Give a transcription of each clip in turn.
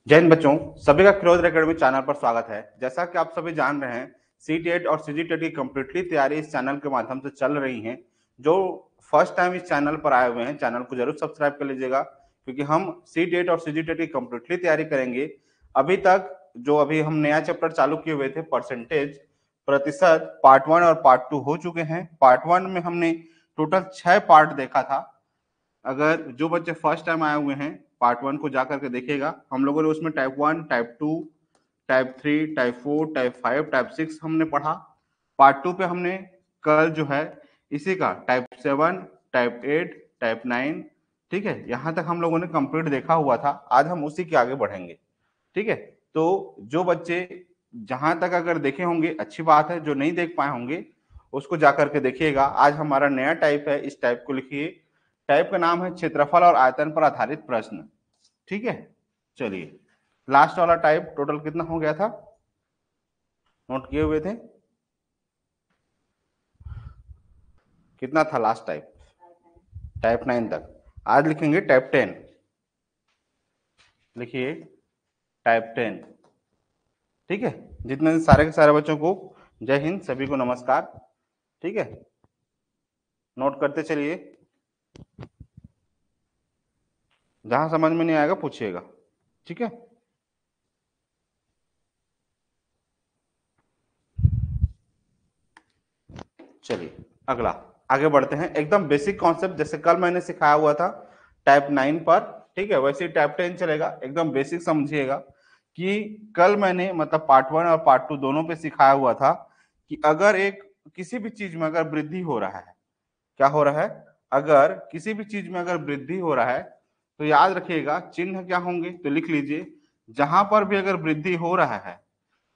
जय हिंद बच्चों, सभी का क्रोध एकेडमी चैनल पर स्वागत है। जैसा कि आप सभी जान रहे हैं, सीटेट और सीजीटेट की कंप्लीटली तैयारी इस चैनल के माध्यम से चल रही है। जो फर्स्ट टाइम इस चैनल पर आए हुए हैं, चैनल को जरूर सब्सक्राइब कर लीजिएगा, क्योंकि हम सीटेट और सीजीटेट की कंप्लीटली तैयारी करेंगे। अभी तक जो अभी हम नया चैप्टर चालू किए हुए थे, परसेंटेज प्रतिशत, पार्ट 1 और पार्ट 2 हो चुके हैं। पार्ट 1 में हमने टोटल 6 पार्ट देखा था। अगर जो बच्चे फर्स्ट टाइम आए हुए हैं, पार्ट 1 को जाकर के देखिएगा। हम लोगों ने उसमें type 1, type 2, type 3, type 4, type 5, type 6 हमने पढ़ा। पार्ट 2 पे हमने कल जो है इसी का टाइप 7, टाइप 8, टाइप 9, ठीक है, यहां तक हम लोगों ने कंप्लीट देखा हुआ था। आज हम उसी के आगे बढ़ेंगे, ठीक है। तो जो बच्चे जहां तक अगर देखे होंगे अच्छी बात है, जो नहीं देख पाए होंगे उसको जाकर के देखिएगा। आज हमारा नया टाइप है, इस टाइप को लिखिए। टाइप का नाम है क्षेत्रफल और आयतन पर आधारित प्रश्न, ठीक है। चलिए, लास्ट वाला टाइप टोटल कितना हो गया था, नोट किए हुए थे? कितना था लास्ट टाइप? टाइप 9 तक। आज लिखेंगे टाइप 10। लिखिए टाइप 10, ठीक है। जितने सारे के सारे बच्चों को जय हिंद, सभी को नमस्कार, ठीक है। नोट करते चलिए, जहां समझ में नहीं आएगा पूछिएगा, ठीक है। चलिए अगला आगे बढ़ते हैं। एकदम बेसिक कॉन्सेप्ट, जैसे कल मैंने सिखाया हुआ था टाइप 9 पर, ठीक है, वैसे ही टाइप 10 चलेगा। एकदम बेसिक समझिएगा कि कल मैंने मतलब पार्ट 1 और पार्ट 2 दोनों पे सिखाया हुआ था कि अगर एक किसी भी चीज में अगर वृद्धि हो रहा है, क्या हो रहा है, अगर किसी भी चीज में अगर वृद्धि हो रहा है तो याद रखिएगा चिन्ह क्या होंगे, तो लिख लीजिए। जहां पर भी अगर वृद्धि हो रहा है,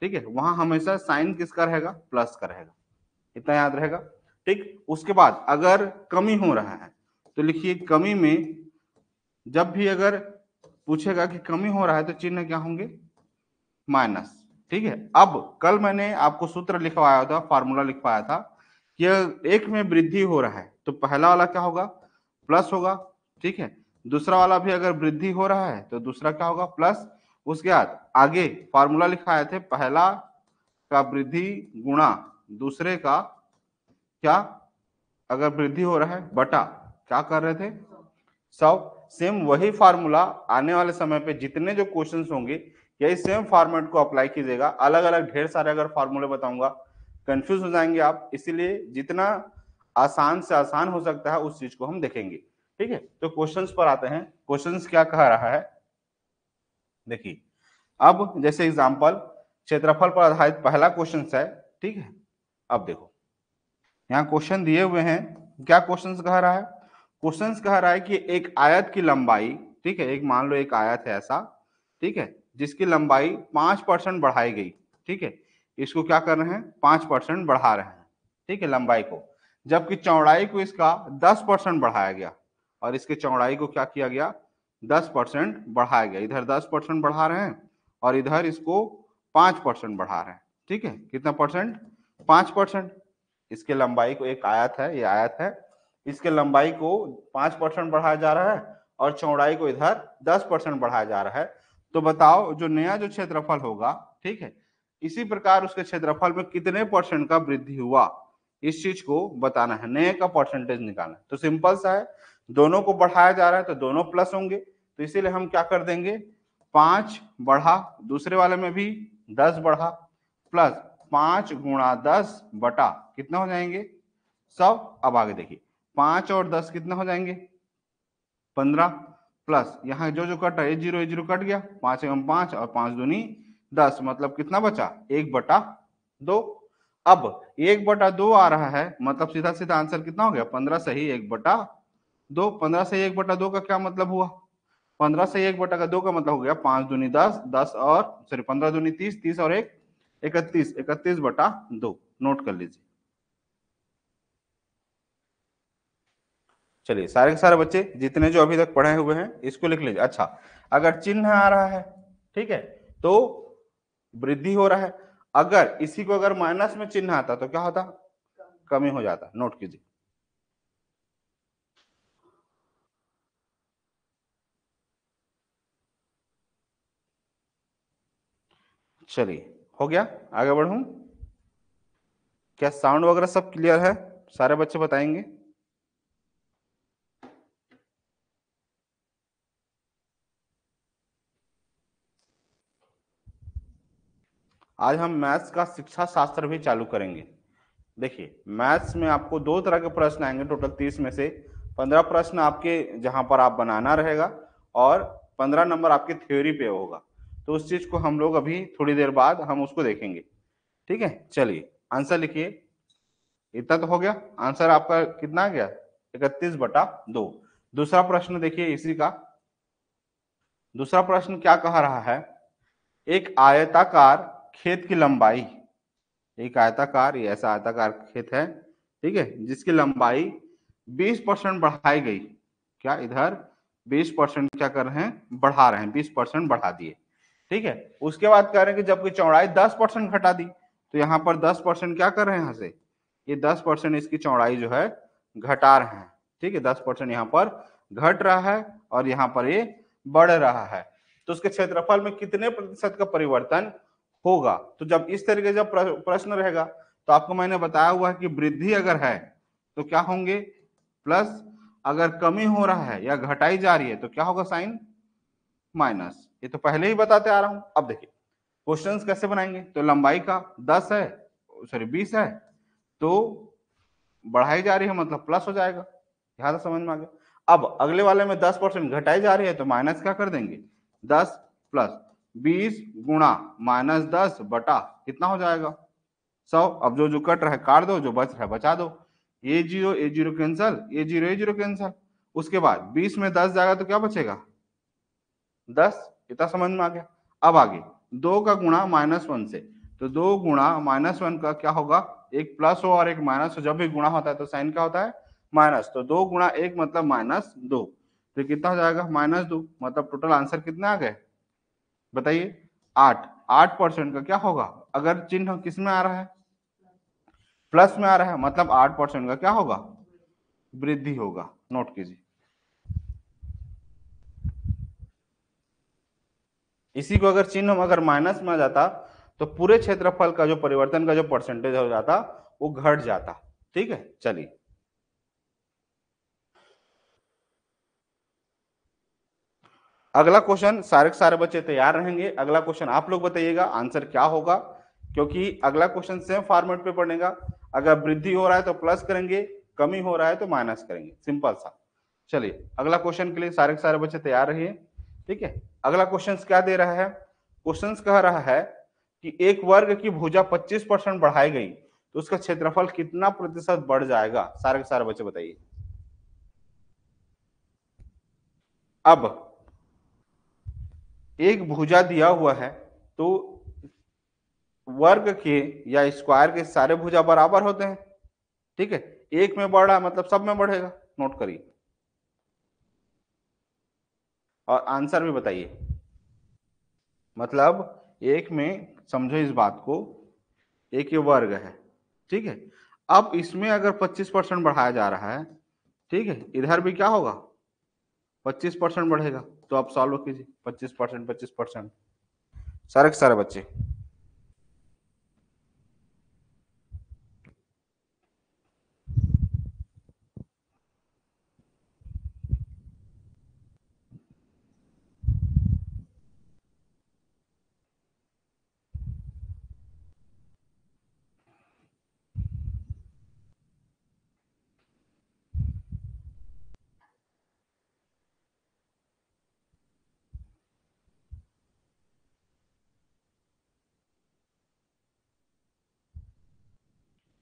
ठीक है, वहां हमेशा साइन किसका रहेगा, प्लस का रहेगा। इतना याद रहेगा, ठीक। उसके बाद अगर कमी हो रहा है तो लिखिए कमी में जब भी अगर पूछेगा कि कमी हो रहा है तो चिन्ह क्या होंगे, माइनस, ठीक है। अब कल मैंने आपको सूत्र लिखवाया था, फार्मूला लिखवाया था कि एक में वृद्धि हो रहा है तो पहला वाला क्या होगा, प्लस होगा, ठीक है। दूसरा वाला भी अगर वृद्धि हो रहा है तो दूसरा क्या होगा, प्लस। उसके बाद आगे फार्मूला लिखाए थे, पहला का वृद्धि गुणा दूसरे का क्या, अगर वृद्धि हो रहा है बटा, क्या कर रहे थे, सब। सेम वही फार्मूला आने वाले समय पे जितने जो क्वेश्चंस होंगे यही सेम फॉर्मेट को अप्लाई कीजिएगा। अलग अलग ढेर सारे अगर फार्मूले बताऊंगा कंफ्यूज हो जाएंगे आप, इसीलिए जितना आसान से आसान हो सकता है उस चीज को हम देखेंगे, ठीक है। तो क्वेश्चंस पर आते हैं। क्वेश्चंस क्या कह रहा है, देखिए। अब जैसे एग्जांपल क्षेत्रफल पर आधारित पहला क्वेश्चन है, ठीक है। अब देखो यहाँ क्वेश्चन दिए हुए हैं, क्या क्वेश्चन कह रहा है, क्वेश्चन कह रहा है कि एक आयत की लंबाई, ठीक है, एक मान लो एक आयत है ऐसा, ठीक है, जिसकी लंबाई 5% बढ़ाई गई, ठीक है। इसको क्या कर रहे हैं, 5% बढ़ा रहे हैं, ठीक है, लंबाई को। जबकि चौड़ाई को इसका 10% बढ़ाया गया, और इसके चौड़ाई को क्या किया गया, 10% बढ़ाया गया। इधर 10% बढ़ा रहे हैं और इधर इसको 5% बढ़ा रहे हैं, ठीक है। कितना परसेंट, 5%। इसके लंबाई को, एक आयत है, ये आयत है, इसके लंबाई को 5% बढ़ाया जा रहा है और चौड़ाई को इधर 10% बढ़ाया जा रहा है। तो बताओ जो नया जो क्षेत्रफल होगा, ठीक है, इसी प्रकार उसके क्षेत्रफल में कितने परसेंट का वृद्धि हुआ, इस चीज को बताना है, नए का परसेंटेज निकालना है। तो सिंपल सा है, दोनों को बढ़ाया जा रहा है तो दोनों प्लस होंगे, तो इसीलिए हम क्या कर देंगे, 5 बढ़ा, दूसरे वाले में भी 10 बढ़ा, प्लस 5 गुणा 10 बटा कितना हो जाएंगे, 100। अब आगे देखिए, 5 और 10 कितना हो जाएंगे, 15, प्लस यहाँ जो जो कट है, ये जीरो कट गया, 5 एवं 5 और 5 दूनी 10, मतलब कितना बचा, 1/2। अब 1/2 आ रहा है, मतलब सीधा सीधा आंसर कितना हो गया, 15 सही 1/2। 15 सही 1/2 का क्या मतलब हुआ, 15 से 1/2 का मतलब हो गया 5 दूनी 10, 10 और सॉरी 15 दूनी 30, 30 और 1 31, 31/2। नोट कर लीजिए। चलिए सारे के सारे बच्चे जितने जो अभी तक पढ़े हुए हैं इसको लिख लीजिए। अच्छा, अगर चिन्ह आ रहा है, ठीक है, तो वृद्धि हो रहा है। अगर इसी को अगर माइनस में चिन्ह आता तो क्या होता, कमी हो जाता। नोट कीजिए। चलिए हो गया, आगे बढ़ूं? क्या साउंड वगैरह सब क्लियर है? सारे बच्चे बताएंगे। आज हम मैथ्स का शिक्षा शास्त्र भी चालू करेंगे। देखिए मैथ्स में आपको दो तरह के प्रश्न आएंगे, टोटल 30 में से 15 प्रश्न आपके जहां पर आप बनाना रहेगा और 15 नंबर आपके थ्योरी पे होगा। तो उस चीज को हम लोग अभी थोड़ी देर बाद हम उसको देखेंगे। ठीक है, चलिए आंसर लिखिए। इतना तो हो गया। आंसर आपका कितना आ गया? 31/2। दूसरा प्रश्न देखिए इसी का। दूसरा प्रश्न क्या कह रहा है? एक आयताकार खेत की लंबाई, एक आयताकार, ये ऐसा आयताकार खेत है, ठीक है, जिसकी लंबाई 20% बढ़ाई गई। क्या इधर 20% क्या कर रहे हैं? बढ़ा रहे हैं, 20% बढ़ा दिए। ठीक है, उसके बाद कह रहे हैं कि जबकि चौड़ाई 10% घटा दी, तो यहाँ पर 10% क्या कर रहे हैं? यहाँ से ये 10% इसकी चौड़ाई जो है घटा रहे हैं। ठीक है, 10% यहाँ पर घट रहा है और यहाँ पर ये बढ़ रहा है। तो उसके क्षेत्रफल में कितने प्रतिशत का परिवर्तन होगा? तो जब इस तरीके जब प्रश्न रहेगा तो आपको मैंने बताया हुआ है कि वृद्धि अगर है तो क्या होंगे प्लस, अगर कमी हो रहा है या घटाई जा रही है तो क्या होगा? Sine minus. ये तो पहले ही बताते आ रहा हूं। अब देखिए क्वेश्चंस कैसे बनाएंगे। तो लंबाई का 10 है, सॉरी 20 है, तो बढ़ाई जा रही है मतलब प्लस हो जाएगा। यहां तक समझ में आ गया। अब अगले वाले में 10% घटाई जा रही है तो माइनस क्या कर देंगे? 10 प्लस 20 गुणा -10 बटा कितना हो जाएगा? 100। अब जो कट रहा है काट दो, जो बच रहा है बचा दो। ये जीरो कैंसल, ये जीरो कैंसल। उसके बाद 20 में 10 जाएगा तो क्या बचेगा? 10। इतना समझ में आ गया। अब आगे 2 का गुणा -1 से, तो 2 गुणा -1 का क्या होगा? एक प्लस हो और एक माइनस हो, जब भी गुणा होता है तो साइन क्या होता है? माइनस। तो 2 गुणा 1 मतलब -2, तो कितना हो जाएगा? -2। मतलब टोटल आंसर कितना आ गए बताइए? 8। 8% का क्या होगा? अगर चिन्ह किस में आ रहा है? प्लस में आ रहा है, मतलब 8% का क्या होगा? वृद्धि होगा। नोट कीजिए। इसी को अगर चिन्ह अगर माइनस में आ जाता तो पूरे क्षेत्रफल का जो परिवर्तन का जो परसेंटेज हो जाता वो घट जाता। ठीक है, चलिए अगला क्वेश्चन। सारे के सारे बच्चे तैयार रहेंगे। अगला क्वेश्चन आप लोग बताइएगा आंसर क्या होगा, क्योंकि अगला क्वेश्चन सेम फॉर्मेट पे पढ़ेगा। अगर वृद्धि हो रहा है तो प्लस करेंगे, कमी हो रहा है तो माइनस करेंगे, सिंपल सा। चलिए अगला क्वेश्चन के लिए सारे के सारे बच्चे तैयार रहिए। ठीक है, अगला क्वेश्चन क्या दे रहा है? क्वेश्चन कह रहा है कि एक वर्ग की भुजा 25% बढ़ाई गई तो उसका क्षेत्रफल कितना प्रतिशत बढ़ जाएगा? सारे के सारे बच्चे बताइए। अब एक भुजा दिया हुआ है तो वर्ग के या स्क्वायर के सारे भुजा बराबर होते हैं। ठीक है, एक में बढ़ रहा है मतलब सब में बढ़ेगा। नोट करिए और आंसर भी बताइए। मतलब एक में समझो इस बात को, एक ये वर्ग है, ठीक है। अब इसमें अगर 25% बढ़ाया जा रहा है, ठीक है, इधर भी क्या होगा? 25% बढ़ेगा। तो आप सॉल्व कीजिए। 25%, 25%, सारे के सारे बच्चे।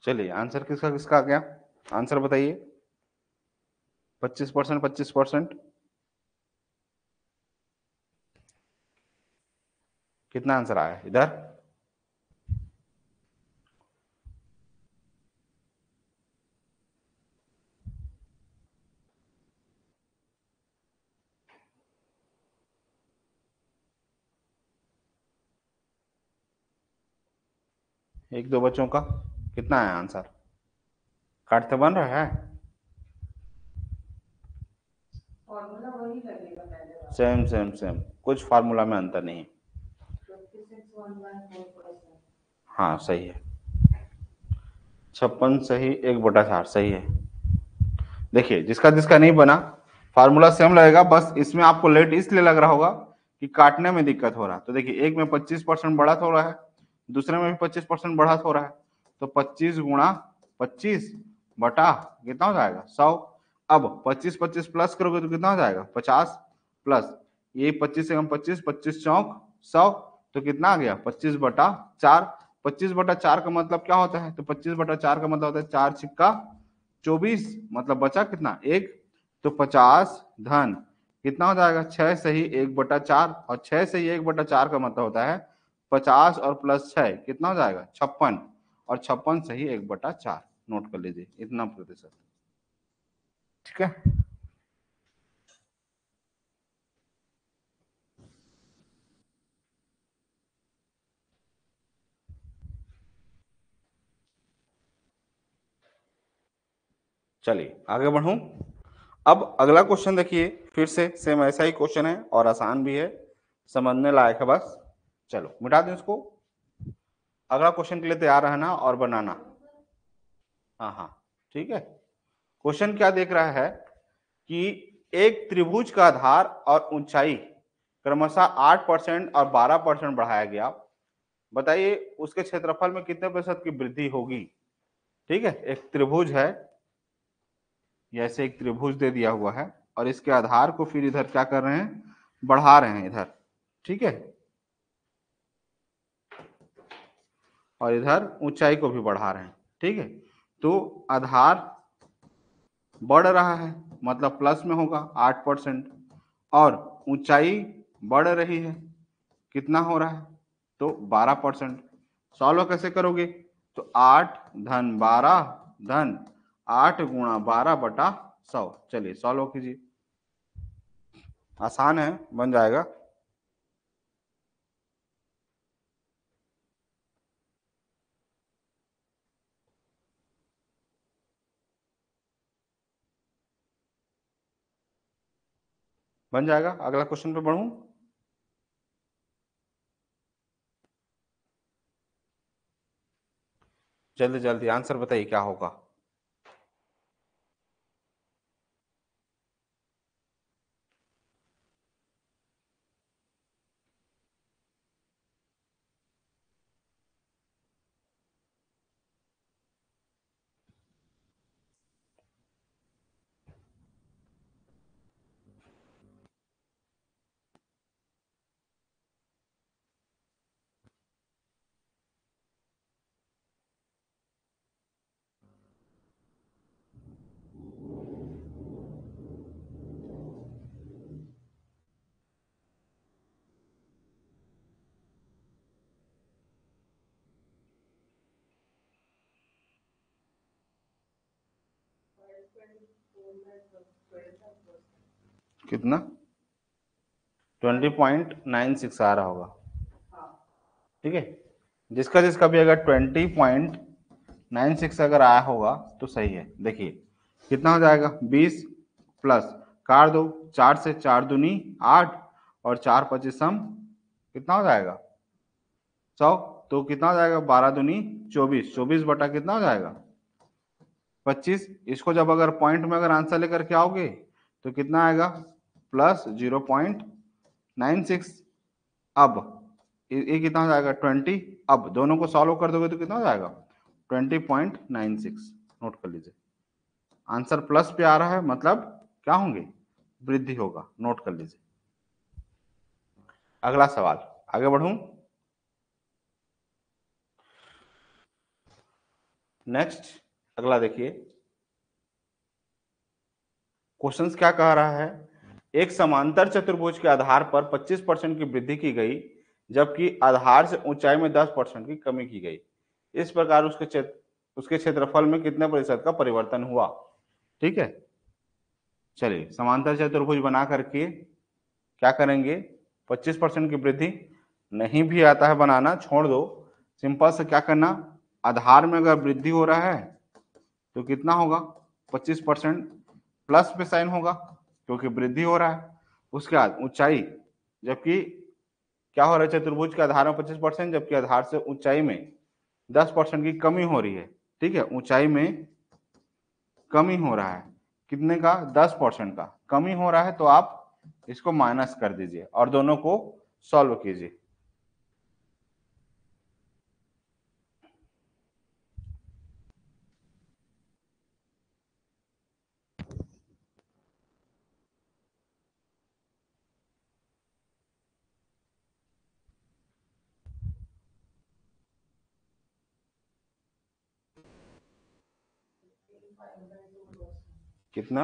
चलिए आंसर किसका किसका आ गया? आंसर बताइए। 25%, 25%, कितना आंसर आया इधर? एक दो बच्चों का कितना है आंसर? काटते बन रहा है? सेम सेम सेम, कुछ फार्मूला में अंतर नहीं। हाँ सही है, 56 सही, 1/4 सही है। देखिए जिसका जिसका नहीं बना फार्मूला सेम लगेगा, बस इसमें आपको लेट इसलिए लग रहा होगा कि काटने में दिक्कत हो रहा है। तो देखिए एक में 25% बढ़त हो रहा है, दूसरे में भी 25% बढ़त हो रहा है, तो 25 गुणा 25 बटा कितना हो जाएगा 100। अब 25 25 प्लस करोगे तो कितना हो जाएगा 50 प्लस ये 25 से हम 25 25 चौक 100, तो कितना आ गया 25/4। 25/4 का मतलब क्या होता है, तो 25/4 का मतलब होता है 4 छिक्का 24, मतलब बचा कितना एक, तो 50 धन कितना हो जाएगा 6 सही 1/4, और 6 सही 1/4 का मतलब होता है 50 और प्लस 6 कितना हो जाएगा 56, और 56 सही 1/4। नोट कर लीजिए इतना प्रतिशत। ठीक है, चलिए आगे बढ़ूं। अब अगला क्वेश्चन देखिए, फिर से सेम ऐसा ही क्वेश्चन है और आसान भी है, समझने लायक है बस। चलो मिटा दें इसको, अगला क्वेश्चन के लिए तैयार रहना और बनाना। हाँ हाँ ठीक है। क्वेश्चन क्या देख रहा है कि एक त्रिभुज का आधार और ऊंचाई क्रमशः 8% और 12% बढ़ाया गया, बताइए उसके क्षेत्रफल में कितने प्रतिशत की वृद्धि होगी। ठीक है, एक त्रिभुज है, जैसे एक त्रिभुज दे दिया हुआ है और इसके आधार को फिर इधर क्या कर रहे हैं, बढ़ा रहे हैं इधर। ठीक है, और इधर ऊंचाई को भी बढ़ा रहे हैं। ठीक है, तो आधार बढ़ रहा है मतलब प्लस में होगा 8%, और ऊंचाई बढ़ रही है, कितना हो रहा है तो 12%। सॉल्व कैसे करोगे, तो 8 धन 12 धन 8 गुणा 12/100। चलिए सॉल्व कीजिए, आसान है, बन जाएगा। बन जाएगा, अगला क्वेश्चन पे बढ़ूं। जल्दी जल्दी आंसर बताइए क्या होगा। कितना 20.96 आ रहा होगा। ठीक है, जिसका जिसका भी अगर 20.96 अगर आया होगा तो सही है। देखिए कितना हो जाएगा 20 प्लस काट दो, 4 से 4 दूनी 8, और 4 25 सम कितना हो जाएगा 100, तो कितना हो जाएगा 12 दूनी 24, 24 बटा कितना हो जाएगा 25। इसको जब अगर पॉइंट में अगर आंसर लेकर के आओगे तो कितना आएगा प्लस 0.96। अब ये कितना हो जाएगा 20, अब दोनों को सॉल्व कर दोगे तो कितना हो जाएगा 20.96। नोट कर लीजिए, आंसर प्लस पे आ रहा है मतलब क्या होंगे, वृद्धि होगा। नोट कर लीजिए, अगला सवाल, आगे बढ़ूं। नेक्स्ट अगला देखिए, क्वेश्चंस क्या कह रहा है, एक समांतर चतुर्भुज के आधार पर 25% की वृद्धि की गई, जबकि आधार से ऊंचाई में 10% की कमी की गई। इस प्रकार उसके क्षेत्रफल में कितने प्रतिशत का परिवर्तन हुआ। ठीक है, चलिए समांतर चतुर्भुज बना करके क्या करेंगे, 25% की वृद्धि, नहीं भी आता है बनाना छोड़ दो, सिंपल से क्या करना, आधार में अगर वृद्धि हो रहा है तो कितना होगा 25% प्लस पे साइन होगा क्योंकि वृद्धि हो रहा है। उसके बाद ऊंचाई, जबकि क्या हो रहा है, चतुर्भुज के आधार में 25%, जबकि आधार से ऊंचाई में 10% की कमी हो रही है। ठीक है, ऊंचाई में कमी हो रहा है, कितने का, 10% का कमी हो रहा है, तो आप इसको माइनस कर दीजिए और दोनों को सॉल्व कीजिए। कितना,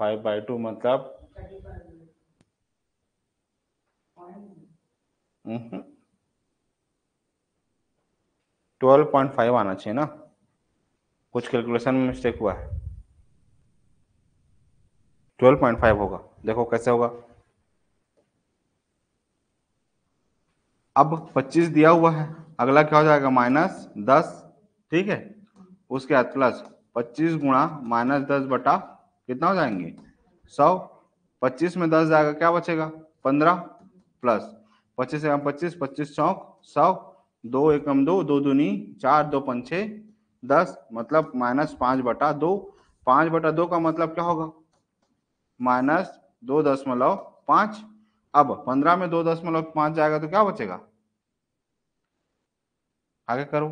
5/2 मतलब 12.5 आना चाहिए ना, कुछ कैलकुलेशन में मिस्टेक हुआ है। 12.5 होगा, देखो कैसे होगा। अब 25 दिया हुआ है, अगला क्या हो जाएगा, -10। ठीक है, उसके बाद प्लस 25 गुणा -10 बटा कितना हो जाएंगे, 100। 25 में 10 जाएगा, क्या बचेगा, 15, प्लस 25 एकम 25, 25 चौक 100, 2 एकम 2, 2 दूनी 4, 2 पंछे 10, मतलब -5/2। 5/2 का मतलब क्या होगा, -2.5। अब 15 में 2.5 जाएगा तो क्या बचेगा, आगे करो।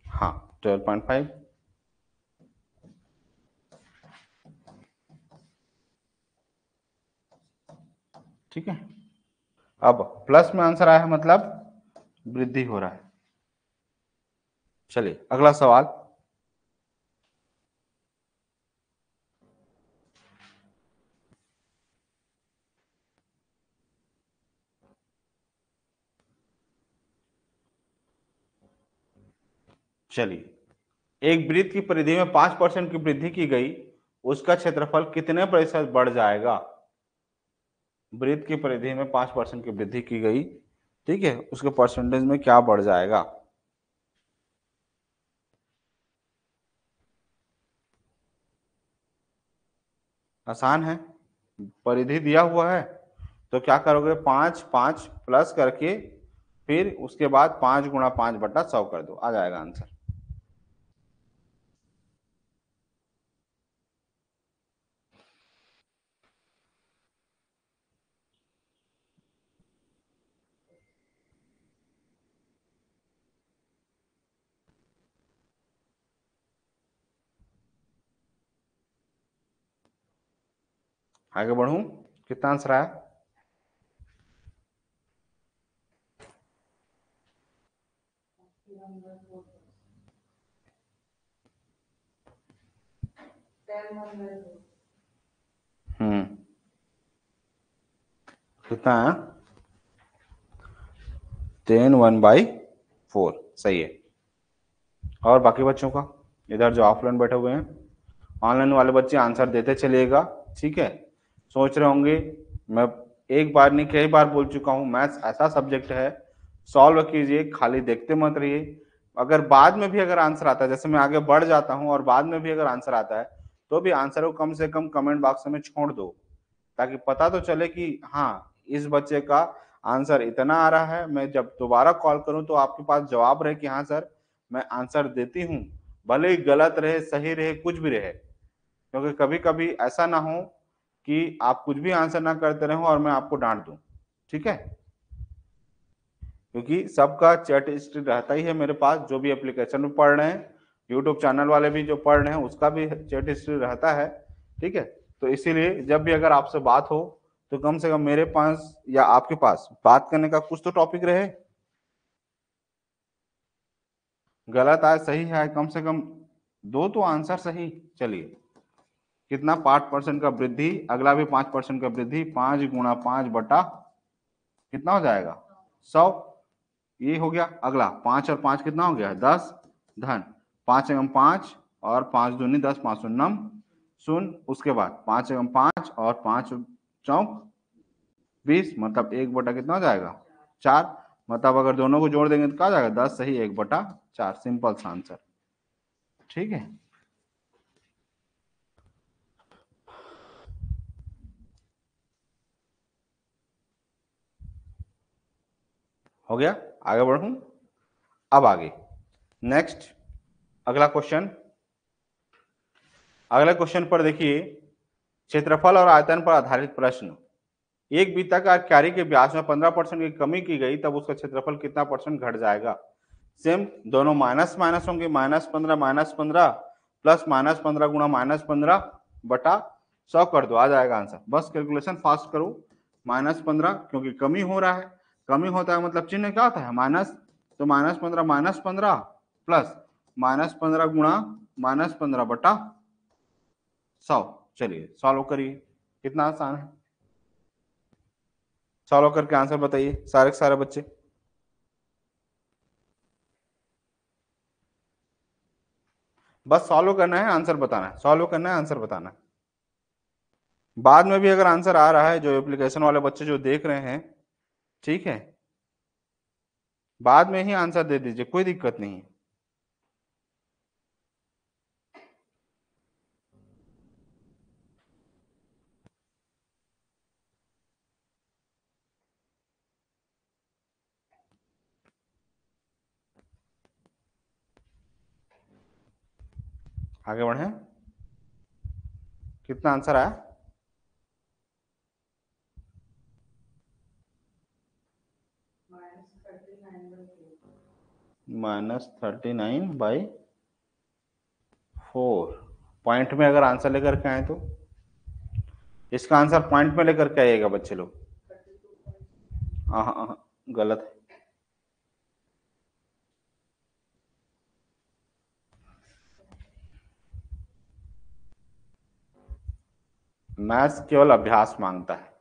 हाँ, 12.5। ठीक है, अब प्लस में आंसर आया है, मतलब वृद्धि हो रहा है। चलिए अगला सवाल। चलिए, एक वृत्त की परिधि में 5% की वृद्धि की गई, उसका क्षेत्रफल कितने प्रतिशत बढ़ जाएगा। वृत्त की परिधि में 5% की वृद्धि की गई, ठीक है, उसके परसेंटेज में क्या बढ़ जाएगा। आसान है, परिधि दिया हुआ है तो क्या करोगे, 5 5 प्लस करके फिर उसके बाद 5 गुणा 5/100 कर दो, आ जाएगा आंसर। आगे बढ़ूं, कितना आंसर आया, कितना है, 10 1/4, सही है। और बाकी बच्चों का, इधर जो ऑफलाइन बैठे हुए हैं, ऑनलाइन वाले बच्चे आंसर देते चलिएगा। ठीक है, सोच रहे होंगे मैं एक बार नहीं कई बार बोल चुका हूँ, मैथ्स ऐसा सब्जेक्ट है, सॉल्व कीजिए, खाली देखते मत रहिए। अगर बाद में भी अगर आंसर आता है, जैसे मैं आगे बढ़ जाता हूँ और बाद में भी अगर आंसर आता है, तो भी आंसर को कम से कम कमेंट बॉक्स में छोड़ दो, ताकि पता तो चले कि हाँ इस बच्चे का आंसर इतना आ रहा है। मैं जब दोबारा कॉल करूं तो आपके पास जवाब रहे कि हाँ सर मैं आंसर देती हूँ, भले ही गलत रहे सही रहे कुछ भी रहे। क्योंकि कभी कभी ऐसा ना हो कि आप कुछ भी आंसर ना करते रहो और मैं आपको डांट दूं। ठीक है, क्योंकि सबका चैट हिस्ट्री रहता ही है मेरे पास, जो भी एप्लीकेशन में पढ़ रहे हैं, यूट्यूब चैनल वाले भी जो पढ़ रहे हैं उसका भी चैट हिस्ट्री रहता है। ठीक है, तो इसीलिए जब भी अगर आपसे बात हो तो कम से कम मेरे पास या आपके पास बात करने का कुछ तो टॉपिक रहे। गलत आए सही है, कम से कम दो तो आंसर सही। चलिए, कितना, 5% का वृद्धि, अगला भी 5% का वृद्धि, 5 गुणा 5 बटा कितना हो जाएगा, 100। ये हो गया। अगला 5 और 5 कितना हो गया, 10, धन 5 एवं 5 और 5 दूनी 10, 5 शून्यम शून्य, उसके बाद 5 एवं 5 और 5 चौक 20, मतलब 1 बटा कितना हो जाएगा, 4, मतलब अगर दोनों को जोड़ देंगे तो क्या जाएगा 10 सही 1/4, सिंपल सा आंसर। ठीक है, हो गया। आगे बढ़ूं, अब आगे नेक्स्ट अगला क्वेश्चन। अगले क्वेश्चन पर देखिए, क्षेत्रफल और आयतन पर आधारित प्रश्न। एक वृत्ताकार क्यारी के व्यास में 15% की कमी की गई, तब उसका क्षेत्रफल कितना परसेंट घट जाएगा। सेम दोनों माइनस माइनस होंगे, -15 प्लस -15 गुणा -15/100 कर दो, आ जाएगा आंसर। बस कैलकुलेशन फास्ट करो। -15 क्योंकि कमी हो रहा है, कमी होता है मतलब चिन्ह क्या होता है माइनस, तो -15 प्लस -15 गुणा -15/100। चलिए सॉल्व करिए, कितना आसान है। सॉल्व करके आंसर बताइए सारे के सारे बच्चे। बस सॉल्व करना है, आंसर बताना है, सॉल्व करना है, आंसर बताना है। बाद में भी अगर आंसर आ रहा है, जो एप्लीकेशन वाले बच्चे जो देख रहे हैं, ठीक है, बाद में ही आंसर दे दीजिए, कोई दिक्कत नहीं है। आगे बढ़े, कितना आंसर आया। -39/4। पॉइंट में अगर आंसर लेकर के आए तो इसका आंसर पॉइंट में लेकर के आइएगा बच्चे लोग। हाँ हाँ हाँ, गलत है। मैथ्स केवल अभ्यास मांगता है,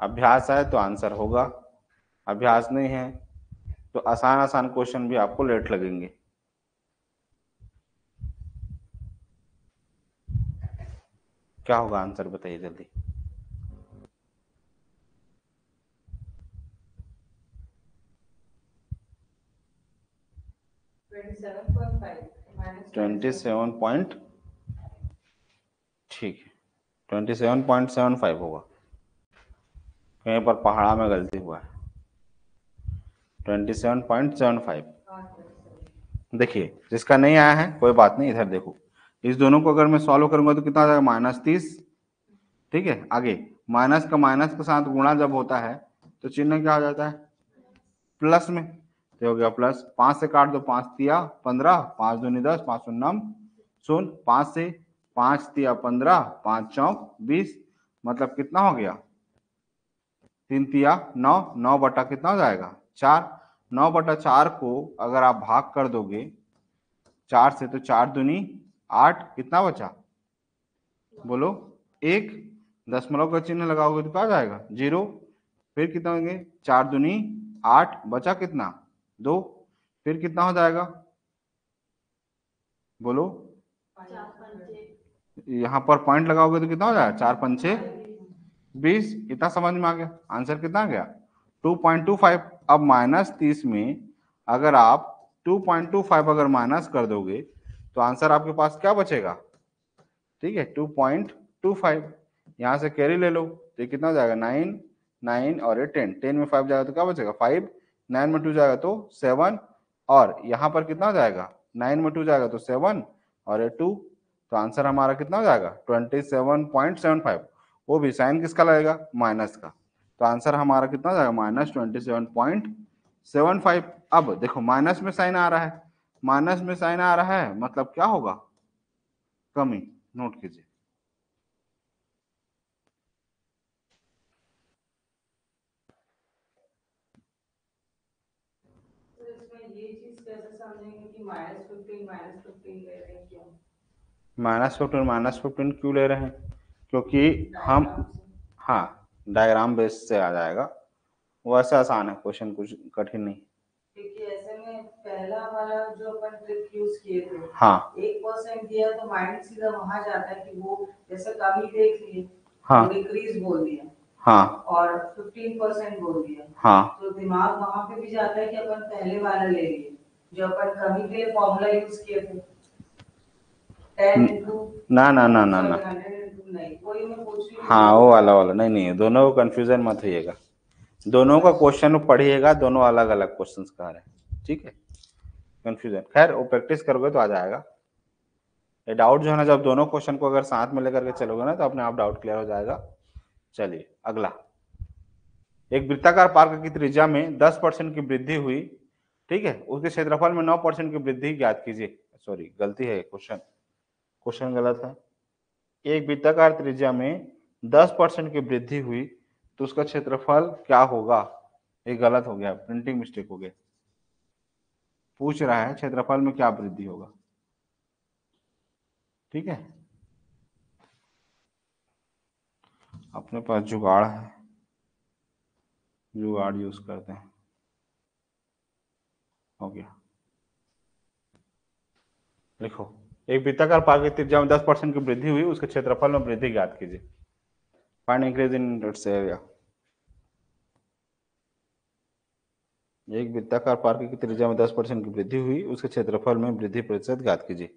अभ्यास है तो आंसर होगा, अभ्यास नहीं है तो आसान आसान क्वेश्चन भी आपको लेट लगेंगे। क्या होगा आंसर बताइए जल्दी। ट्वेंटी सेवन पॉइंट, ठीक है, 27.75 होगा। कहीं पर पहाड़ा में गलती हुआ है। 27.75। देखिए जिसका नहीं आया है कोई बात नहीं, इधर देखो, इस दोनों को अगर मैं सॉल्व करूंगा तो कितना आ जाएगा -30। ठीक है, आगे माइनस का माइनस के साथ गुणा जब होता है तो चिन्ह क्या हो जाता है प्लस में, तो हो गया प्लस। 5 से काट दो, 5 तिया 15, 5 दूनी 10, 5 शून्यम 0, 5 से 5 तिया 15, 5 चौक 20, मतलब कितना हो गया 3 तिया 9, 9 बटा कितना हो जाएगा 4। 9/4 को अगर आप भाग कर दोगे 4 से तो 4 दूनी 8, कितना बचा बोलो 1, दशमलव का चिन्ह लगाओगे तो क्या आ जाएगा 0। फिर कितना होंगे 4 दूनी 8, बचा कितना 2, फिर कितना हो जाएगा बोलो, यहाँ पर पॉइंट लगाओगे तो कितना हो जाएगा 4 पंचे 20। इतना समझ में आ गया, आंसर कितना आ गया 2.25। अब -30 में अगर आप 2.25 अगर माइनस कर दोगे तो आंसर आपके पास क्या बचेगा, ठीक है 2.25। यहाँ से कैरी ले लो तो ये कितना हो जाएगा 9, 9 और ये 10, 10 में 5 जाएगा तो क्या बचेगा 5, 9 में 2 जाएगा तो 7, और यहाँ पर कितना हो जाएगा 9 में 2 जाएगा तो 7 और ये 2, तो आंसर हमारा कितना हो जाएगा 27.75। वो भी साइन किसका लगेगा माइनस का, तो आंसर हमारा कितना हो जाएगा -27.75। अब देखो माइनस में साइन आ रहा है, माइनस में साइन आ रहा है मतलब क्या होगा कमी, नोट कीजिए। -15 क्यों ले रहे हैं, क्योंकि हम, हाँ डायग्राम बेस से आ जाएगा, वैसे आसान है क्वेश्चन, कुछ कठिन नहीं। क्योंकि ऐसे में पहला वाला जो अपन ट्रिक यूज किए थे, हाँ 1% दिया तो माइंड सीधा वहां जाता है कि वो जैसे कमी देख लिए, हाँ डिक्रीज बोल दिया, हाँ और 15% बोल दिया, हाँ तो दिमाग वहां पे भी जाता है कि अपन पहले वाला ले लिए जो अपन कमी के लिए फॉर्मूला यूज किए थे 10 इंटू ना ना ना ना ना 100 इंटू, नहीं वही मैं पूछ रही हूँ हाँ वो वो वाला। वाला वाला नहीं नहीं, दोनों को कंफ्यूजन मत होइएगा, दोनों का अच्छा क्वेश्चन पढ़िएगा, दोनों अलग अलग क्वेश्चन का रहे हैं, ठीक है। कंफ्यूजन खैर वो प्रैक्टिस करोगे तो आ जाएगा। ये डाउट जो है ना, जब दोनों क्वेश्चन को अगर साथ में लेकर के चलोगे ना तो अपने आप डाउट क्लियर हो जाएगा। चलिए अगला, एक वृत्ताकार पार्क की त्रिज्या में 10% की वृद्धि हुई, ठीक है, उसके क्षेत्रफल में 9% की वृद्धि ज्ञात कीजिए। सॉरी गलती है, क्वेश्चन क्वेश्चन गलत है। एक वृत्ताकार त्रिज्या में 10% की वृद्धि हुई तो उसका क्षेत्रफल क्या होगा। ये गलत हो गया, प्रिंटिंग मिस्टेक हो गया। पूछ रहा है क्षेत्रफल में क्या वृद्धि होगा, ठीक है। अपने पास जुगाड़ है, जुगाड़ यूज करते हैं। हो गया, लिखो, एक वृत्ताकार पार्क की त्रिज्या में 10% की वृद्धि हुई, उसके क्षेत्रफल में वृद्धि ज्ञात कीजिए। Find increase in its area. एक वृत्ताकार पार्क की त्रिज्या में 10% की वृद्धि हुई, उसके क्षेत्रफल में वृद्धि प्रतिशत ज्ञात कीजिए।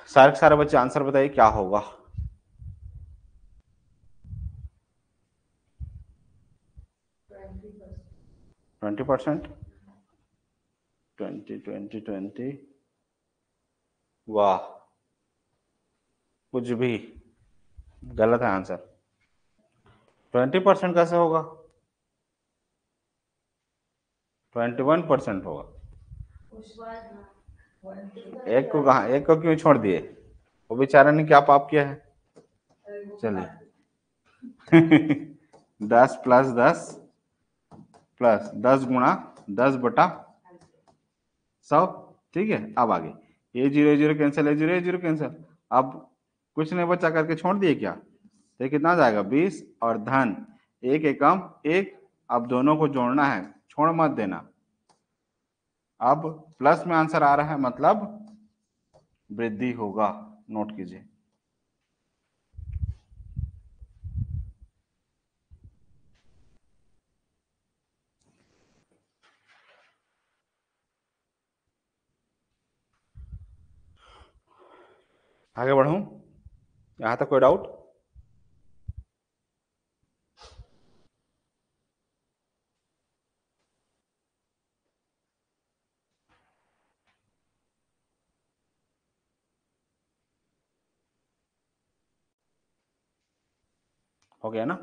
सारे के सारे बच्चे आंसर बताइए क्या होगा। 20%, 20 वाह, कुछ भी गलत है आंसर। 20% कैसे होगा, 21% होगा। एक को कहा, एक को क्यों छोड़ दिए, वो बेचारा ने क्या पाप किया है। चलिए 10 + 10 +10 गुणा 10/100, ठीक है। अब आगे ये जीरो जीरो कैंसिल, है जीरो जीरो कैंसिल, अब कुछ नहीं बचा करके छोड़ दिए क्या, तो कितना जाएगा 20 और धन एक एकम एक, अब दोनों को जोड़ना है, छोड़ मत देना। अब प्लस में आंसर आ रहा है मतलब वृद्धि होगा, नोट कीजिए। आगे बढ़ूं, यहां तक कोई डाउट। हो गया ना।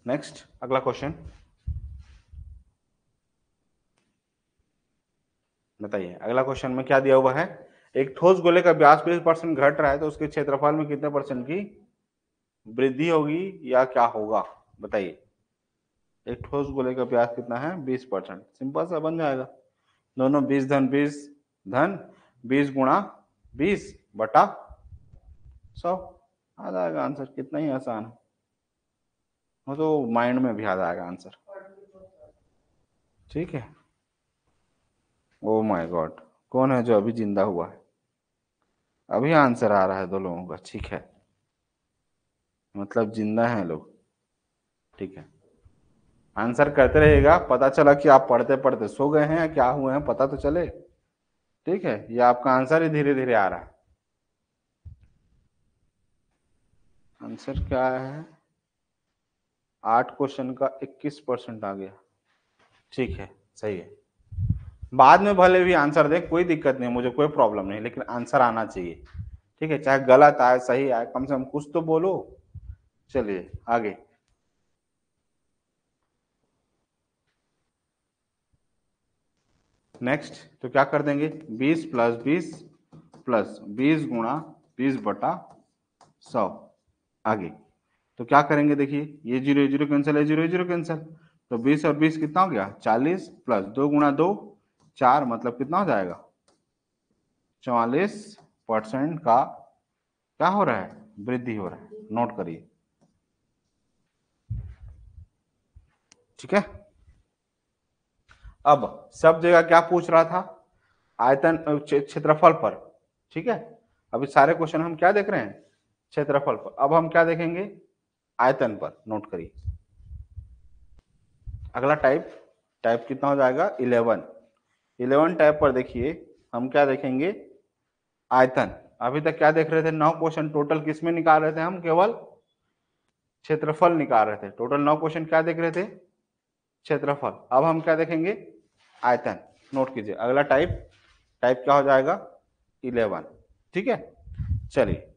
नेक्स्ट अगला क्वेश्चन बताइए, अगला क्वेश्चन में क्या दिया हुआ है। एक ठोस गोले का व्यास 20% घट रहा है तो उसके क्षेत्रफल में कितने परसेंट की वृद्धि होगी या क्या होगा, बताइए। एक ठोस गोले का व्यास कितना है 20%, सिंपल सा बन जाएगा, दोनों 20 धन 20 धन 20 गुणा 20/100 आ जाएगा आंसर, कितना ही आसान है, वो तो माइंड में भी आ जाएगा आंसर, ठीक है। ओ माय गॉड, कौन है जो अभी जिंदा हुआ है, अभी आंसर आ रहा है दो लोगों का, ठीक है, मतलब जिंदा हैं लोग, ठीक है। आंसर करते रहिएगा, पता चला कि आप पढ़ते पढ़ते सो गए हैं या क्या हुए हैं पता तो चले, ठीक है। ये आपका आंसर ही धीरे धीरे आ रहा है। आंसर क्या है, 8 क्वेश्चन का 21% आ गया, ठीक है, सही है। बाद में भले भी आंसर दे कोई दिक्कत नहीं, मुझे कोई प्रॉब्लम नहीं, लेकिन आंसर आना चाहिए, ठीक है, चाहे गलत आए सही आए, कम से कम कुछ तो बोलो। चलिए आगे, नेक्स्ट तो क्या कर देंगे, 20 + 20 + 20 × 20/100। आगे तो क्या करेंगे, देखिए ये जीरो जीरो कैंसिल है, जीरो जीरो कैंसिल, तो 20 और 20 कितना हो गया 40 + 2 × 2 4, मतलब कितना हो जाएगा 44% का क्या हो रहा है, वृद्धि हो रहा है, नोट करिए, ठीक है। अब सब जगह क्या पूछ रहा था, आयतन क्षेत्रफल पर, ठीक है। अभी सारे क्वेश्चन हम क्या देख रहे हैं, क्षेत्रफल पर। अब हम क्या देखेंगे, आयतन पर। नोट करिए अगला टाइप, टाइप कितना हो जाएगा 11। 11 टाइप पर देखिए हम क्या देखेंगे, आयतन। अभी तक क्या देख रहे थे, 9 क्वेश्चन टोटल किस में निकाल रहे थे हम, केवल क्षेत्रफल निकाल रहे थे। टोटल 9 क्वेश्चन क्या देख रहे थे, क्षेत्रफल। अब हम क्या देखेंगे, आयतन। नोट कीजिए अगला टाइप, टाइप क्या हो जाएगा 11। ठीक है, चलिए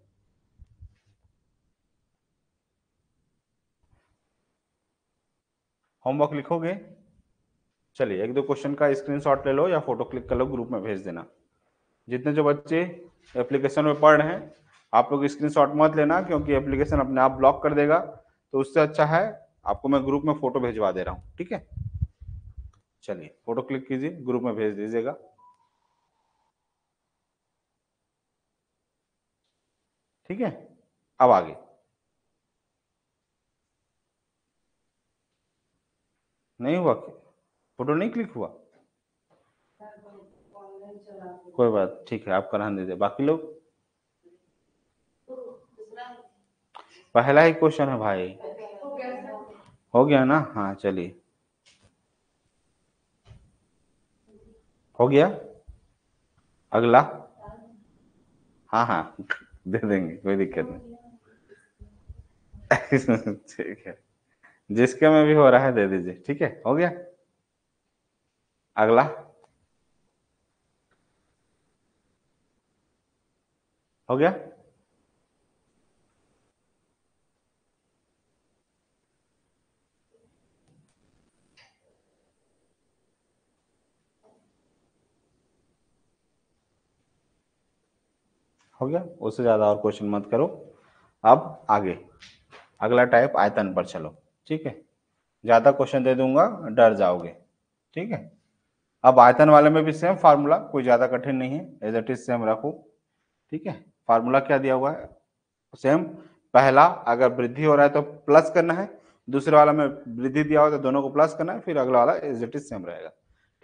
होमवर्क लिखोगे। चलिए एक दो क्वेश्चन का स्क्रीनशॉट ले लो या फोटो क्लिक कर लो, ग्रुप में भेज देना। जितने जो बच्चे एप्लीकेशन में पढ़ रहे हैं आप लोग स्क्रीनशॉट मत लेना, क्योंकि एप्लीकेशन अपने आप ब्लॉक कर देगा। तो उससे अच्छा है आपको मैं ग्रुप में फोटो भेजवा दे रहा हूँ। ठीक है, चलिए फोटो क्लिक कीजिए, ग्रुप में भेज दीजिएगा। ठीक है, अब आगे नहीं हुआ, फोटो नहीं क्लिक हुआ, ऑनलाइन चला के कोई बात, ठीक है आप कराने दीजिए। बाकी लोग, पहला ही क्वेश्चन है भाई, हो गया ना, हाँ चलिए हो गया। अगला, हाँ हाँ दे देंगे, कोई दिक्कत नहीं। ठीक है, जिसके में भी हो रहा है दे दीजिए। ठीक है, हो गया। अगला, हो गया। हो गया, उससे ज्यादा और क्वेश्चन मत करो। अब आगे अगला टाइप आयतन पर चलो। ठीक है, ज्यादा क्वेश्चन दे दूंगा डर जाओगे। ठीक है, अब आयतन वाले में भी सेम फार्मूला, कोई ज्यादा कठिन नहीं है, एज इट इज सेम रखो। ठीक है, फार्मूला क्या दिया हुआ है, सेम। पहला अगर वृद्धि हो रहा है तो प्लस करना है, दूसरे वाला में वृद्धि दिया हुआ तो दोनों को प्लस करना है, फिर अगला वाला एज इट इज सेम रहेगा।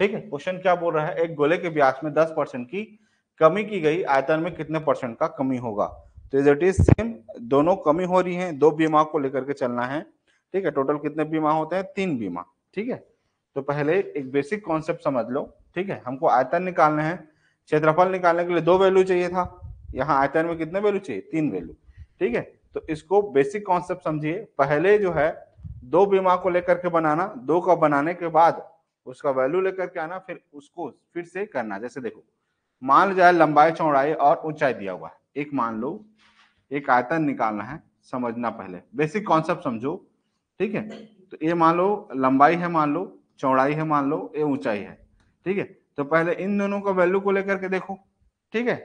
ठीक है, क्वेश्चन क्या बोल रहा है, एक गोले के व्यास में 10% की कमी की गई, आयतन में कितने परसेंट का कमी होगा। तो एज इट इज सेम, दोनों कमी हो रही है, दो बीमा को लेकर के चलना है। ठीक है, टोटल कितने बीमा होते हैं, 3 बीमा। ठीक है, तो पहले एक बेसिक कॉन्सेप्ट समझ लो। ठीक है, हमको आयतन निकालना है, क्षेत्रफल निकालने के लिए 2 वैल्यू चाहिए था, यहाँ आयतन में कितने वैल्यू चाहिए, 3 वैल्यू। ठीक है, तो इसको बेसिक कॉन्सेप्ट समझिए। पहले जो है 2 बीमा को लेकर के बनाना, 2 का बनाने के बाद उसका वैल्यू लेकर के आना, फिर उसको फिर से करना। जैसे देखो, मान लो जाए लंबाई चौड़ाई और ऊंचाई दिया हुआ है, एक मान लो एक आयतन निकालना है। समझना पहले बेसिक कॉन्सेप्ट समझो। ठीक है, तो ये मान लो लंबाई है, मान लो चौड़ाई है, मान लो ये ऊंचाई है। ठीक है, तो पहले इन दोनों का वैल्यू को लेकर के देखो। ठीक है,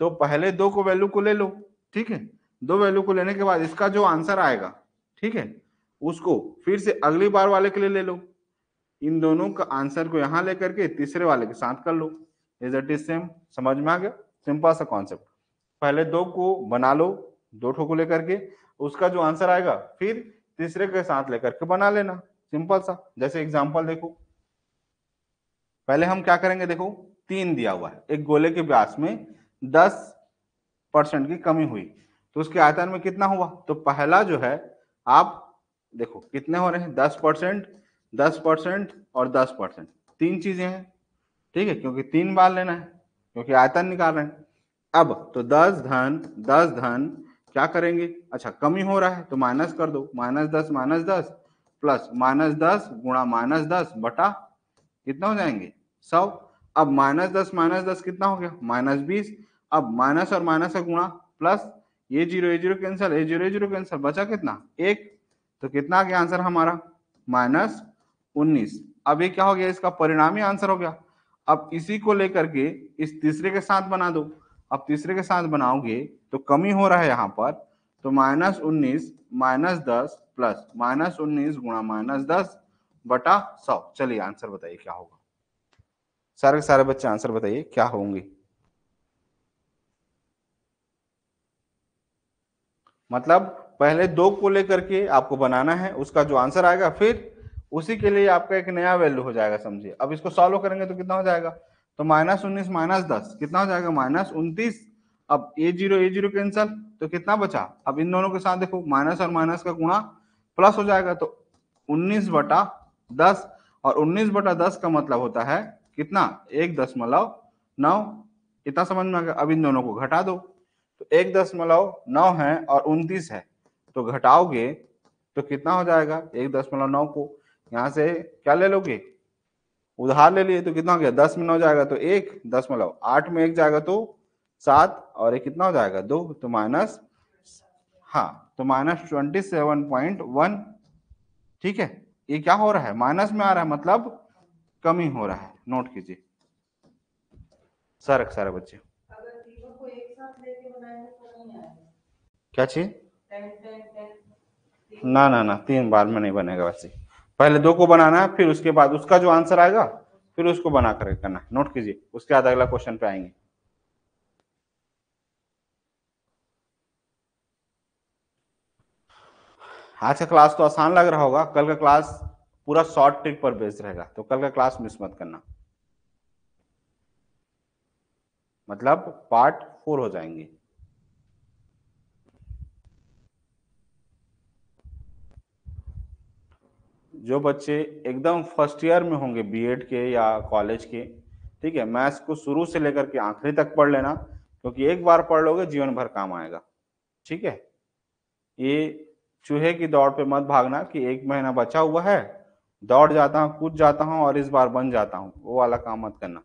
तो पहले 2 को वैल्यू को ले लो। ठीक है, 2 वैल्यू को लेने के बाद इसका जो आंसर आएगा, ठीक है, उसको फिर से अगली बार वाले के लिए ले लो। इन दोनों का आंसर को यहां लेकर के तीसरे वाले के साथ कर लो। इज इट इज सेम, समझ में आ गया, सिंपल सा कॉन्सेप्ट। पहले 2 को बना लो, 2 ठो को लेकर के, उसका जो आंसर आएगा फिर तीसरे के साथ लेकर के बना लेना, सिंपल सा। जैसे एग्जांपल देखो, पहले हम क्या करेंगे, देखो 3 दिया हुआ है, एक गोले के व्यास में 10% की कमी हुई, तो उसके आयतन में कितना हुआ। तो पहला जो है, आप देखो कितने हो रहे हैं, 10%, 10% और 10%, 3 चीजें हैं। ठीक है, क्योंकि 3 बार लेना है, क्योंकि आयतन निकाल रहे हैं। अब तो 10 धन 10 धन क्या करेंगे, अच्छा कमी हो रहा है तो माइनस कर दो, -10 प्लस -10 गुणा -10 बटा कितना हो जाएंगे 100। अब -10 कितना हो गया, -20। अब माइनस और माइनस का गुणा प्लस, ये जीरो कैंसिल, ये जीरो कैंसिल, बचा कितना 1। तो कितना आ गया आंसर हमारा, -19। अब ये क्या हो गया, इसका परिणामी आंसर हो गया। अब इसी को लेकर के इस तीसरे के साथ बना दो। अब तीसरे के साथ बनाओगे तो कमी हो रहा है यहाँ पर, तो -19 -10 प्लस -19 गुणा -10 बटा 100। चलिए आंसर बताइए क्या होगा, सारे के सारे बच्चे आंसर बताइए क्या होंगे। मतलब पहले 2 को लेकर के आपको बनाना है, उसका जो आंसर आएगा फिर उसी के लिए आपका एक नया वैल्यू हो जाएगा, समझिए। अब इसको सॉल्व करेंगे तो कितना हो जाएगा, तो -19 -10 कितना हो जाएगा, -29 अब ए जीरो कैंसल, तो कितना बचा? अब इन दोनों के साथ देखो माइनस और माइनस का गुणा प्लस हो जाएगा, तो 19/10, और 19/10 का मतलब होता है कितना? 1.9। इतना समझ में आ गया? अब इन दोनों को घटा दो, तो 1.9 है और 29 है, तो घटाओगे तो कितना हो जाएगा? 1.9 को यहाँ से क्या ले लोगे? उधार ले लिए, तो कितना हो गया? 10 में 9 जाएगा तो 1, 10 में 1 जाएगा तो 7, और ये कितना हो जाएगा? 2, तो माइनस, हाँ, तो -27.1। ठीक है, ये क्या हो रहा है? माइनस में आ रहा है, मतलब कमी हो रहा है। नोट कीजिए सारे बच्चे। अगर तीनों को एक साथ लेके बनाएंगे तो नहीं आएगा। क्या चीज? 10 10 10 ना ना ना, 3 बार में नहीं बनेगा वैसे। पहले 2 को बनाना है, फिर उसके बाद उसका जो आंसर आएगा फिर उसको बना कर करना है। नोट कीजिए, उसके बाद अगला क्वेश्चन पे आएंगे। आज का क्लास तो आसान लग रहा होगा, कल का क्लास पूरा शॉर्ट ट्रिक पर बेस्ड रहेगा, तो कल का क्लास मिस मत करना, मतलब पार्ट 4 हो जाएंगे। जो बच्चे एकदम फर्स्ट ईयर में होंगे बीएड के या कॉलेज के, ठीक है, मैथ्स को शुरू से लेकर के आखिरी तक पढ़ लेना, क्योंकि एक बार पढ़ लोगे जीवन भर काम आएगा। ठीक है, ये चूहे की दौड़ पे मत भागना कि 1 महीना बचा हुआ है, दौड़ जाता हूँ, कूद जाता हूँ और इस बार बन जाता हूँ, वो वाला काम मत करना।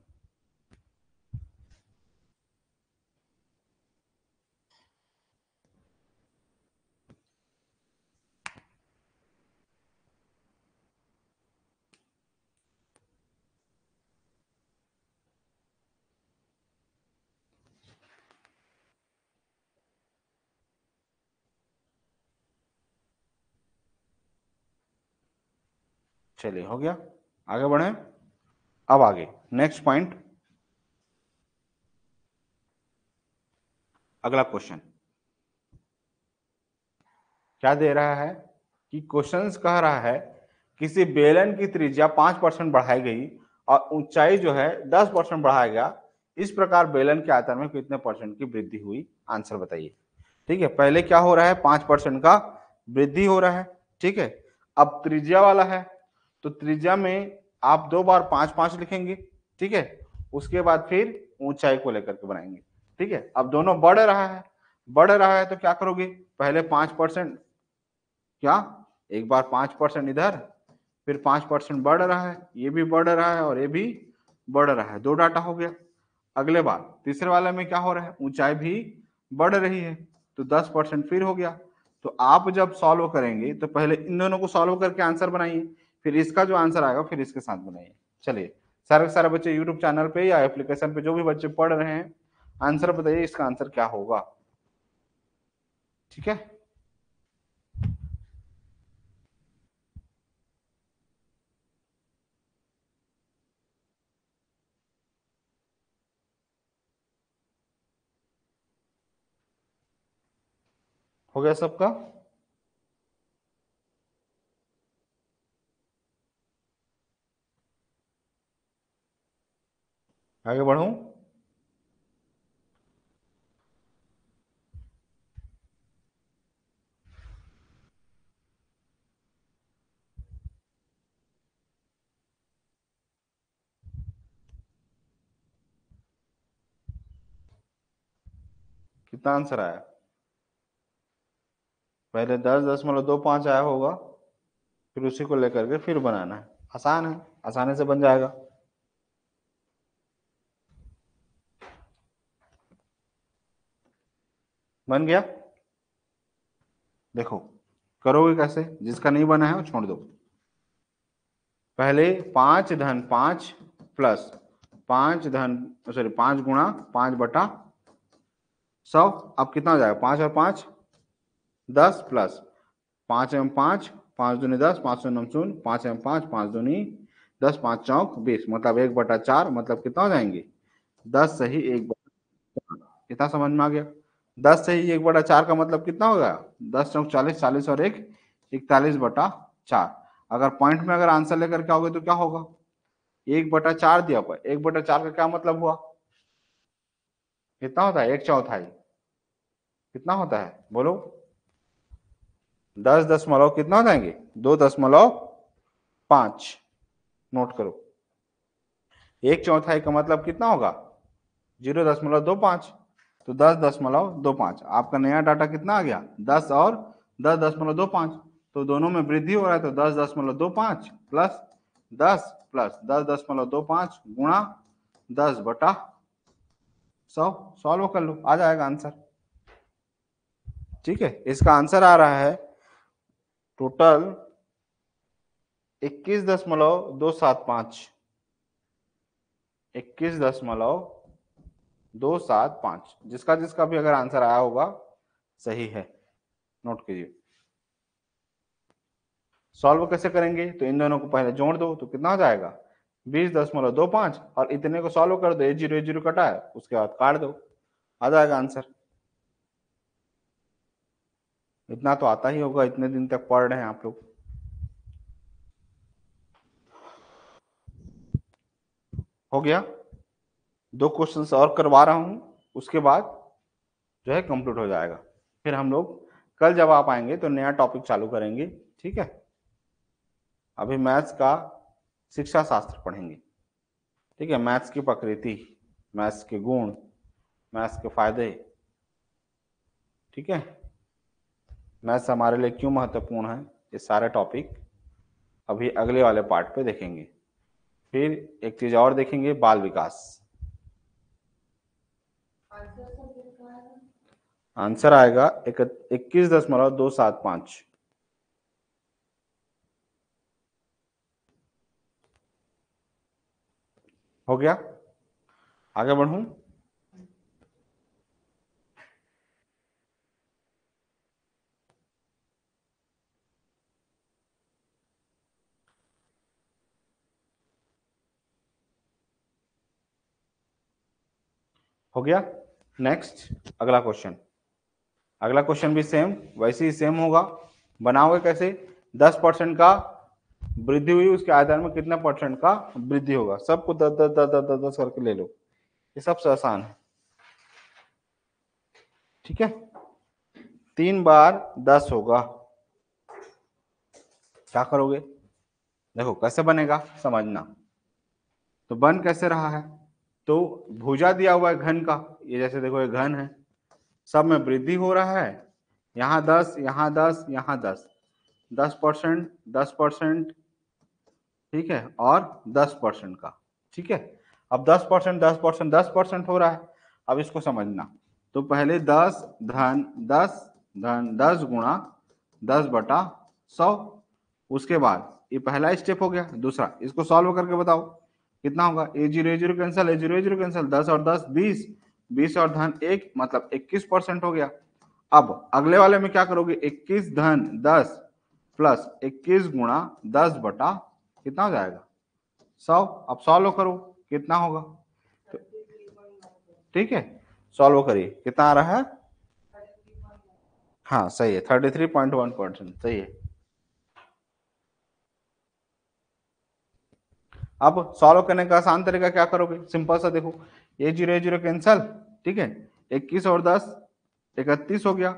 चलिए, हो गया, आगे बढ़े। अब आगे नेक्स्ट पॉइंट, अगला क्वेश्चन क्या दे रहा है कि क्वेश्चंस कह रहा है किसी बेलन की त्रिज्या 5% बढ़ाई गई और ऊंचाई जो है 10% बढ़ाया गया, इस प्रकार बेलन के आयतन में कितने परसेंट की वृद्धि हुई? आंसर बताइए। ठीक है, पहले क्या हो रहा है? 5% का वृद्धि हो रहा है। ठीक है, अब त्रिज्या वाला है, तो त्रिज्या में आप 2 बार 5 5 लिखेंगे। ठीक है, उसके बाद फिर ऊंचाई को लेकर के बनाएंगे। ठीक है, अब दोनों बढ़ रहा है तो क्या करोगे? पहले 5%, क्या एक बार 5% इधर, फिर 5% बढ़ रहा है, ये भी बढ़ रहा है और ये भी बढ़ रहा है, 2 डाटा हो गया। अगले बार तीसरे वाले में क्या हो रहा है? ऊंचाई भी बढ़ रही है, तो 10% फिर हो गया। तो आप जब सॉल्व करेंगे तो पहले इन दोनों को सॉल्व करके आंसर बनाइए, फिर इसका जो आंसर आएगा फिर इसके साथ बनाइए। चलिए, सारे के सारे बच्चे यूट्यूब चैनल पे या एप्लीकेशन पे जो भी बच्चे पढ़ रहे हैं, आंसर बताइए इसका आंसर क्या होगा। ठीक है, हो गया सबका? आगे बढ़ूं? कितना आंसर आया? पहले 10.25 आया होगा, फिर उसी को लेकर के फिर बनाना है। आसान है, आसानी से बन जाएगा। बन गया? देखो करोगे कैसे, जिसका नहीं बना है वो छोड़ दो। पहले 5 धन 5 प्लस 5 गुणा 5/100, अब कितना हो जाएगा? 5 और 5 10 प्लस 5 एवं 5, 5 दूनी 10, 5 शून्य 0, 5 एवं 5, 5 दूनी 10, 5 चौक 20, मतलब 1/4, मतलब कितना हो जाएंगे? 10 सही 1/4। कितना समझ में आ गया? 10 सही 1/4 का मतलब कितना हो गया? 10 चौक 40, 40 और 1 41/4। अगर पॉइंट में अगर आंसर लेकर के आओगे तो क्या होगा? 1/4 दिया हुआ है, 1/4 का क्या मतलब हुआ? कितना होता है 1/4? कितना होता है बोलो? 10 दशमलव कितना हो जाएंगे? 2.5। नोट करो, 1/4 का मतलब कितना होगा? 0.25। तो 10.25। आपका नया डाटा कितना आ गया? 10 और 10.25। तो दोनों में वृद्धि हो रहा है, तो 10.25 प्लस 10 प्लस 10.25 गुणा 10/100। सॉल्व कर लो, आ जाएगा आंसर। ठीक है, इसका आंसर आ रहा है टोटल 21.275। 21.275, जिसका जिसका भी अगर आंसर आया होगा सही है, नोट कीजिए। सॉल्व कैसे करेंगे? तो इन दोनों को पहले जोड़ दो, तो कितना हो जाएगा? 20.25, और इतने को सॉल्व कर दो, ए जीरो कटा है, उसके बाद काट दो, आ जाएगा आंसर। इतना तो आता ही होगा, इतने दिन तक पढ़ रहे हैं आप लोग। हो गया, 2 क्वेश्चन और करवा रहा हूं, उसके बाद जो है कंप्लीट हो जाएगा। फिर हम लोग कल जब आप आएंगे तो नया टॉपिक चालू करेंगे। ठीक है, अभी मैथ्स का शिक्षा शास्त्र पढ़ेंगे। ठीक है, मैथ्स की प्रकृति, मैथ्स के गुण, मैथ्स के फायदे। ठीक है, मैथ्स हमारे लिए क्यों महत्वपूर्ण है, ये सारे टॉपिक अभी अगले वाले पार्ट पे देखेंगे। फिर एक चीज और देखेंगे, बाल विकास। आंसर आएगा 21.275। हो गया, आगे बढ़ूं? हो गया, नेक्स्ट अगला क्वेश्चन। अगला क्वेश्चन भी सेम, वैसे ही सेम होगा। बनाओगे कैसे? 10% का वृद्धि हुई, उसके आधार में कितना परसेंट का वृद्धि होगा, सबको 10 10 10 10 10 10 करके ले लो। ये सबसे आसान है। ठीक है, 3 बार 10 होगा, क्या करोगे? देखो कैसे बनेगा, समझना। तो बन कैसे रहा है? तो भुजा दिया हुआ है घन का, ये जैसे देखो ये घन है, सब में वृद्धि हो रहा है। यहाँ 10, यहाँ 10, यहाँ 10, 10%, 10%, ठीक है, और 10% का। ठीक है, अब 10%, 10%, 10% हो रहा है। अब इसको समझना, तो पहले 10 धन 10 धन 10 गुणा 10/100। उसके बाद ये पहला स्टेप हो गया। दूसरा, इसको सॉल्व करके बताओ कितना होगा? ए जीरो कैंसिल, ए जीरो कैंसिल, 10 और 10 20, 20 और धन 1 मतलब 21% हो गया। अब अगले वाले में क्या करोगे? 21 धन 10 प्लस 21 गुणा 10/, कितना हो जाएगा? 100। अब सॉल्व करो, कितना होगा? ठीक है, सॉल्व करिए, कितना आ रहा है? हाँ सही है, 33.1% सही है। अब सॉल्व करने का आसान तरीका क्या करोगे? सिंपल सा देखो, ए जीरो कैंसल, ठीक है, 21 और 10 31 हो गया,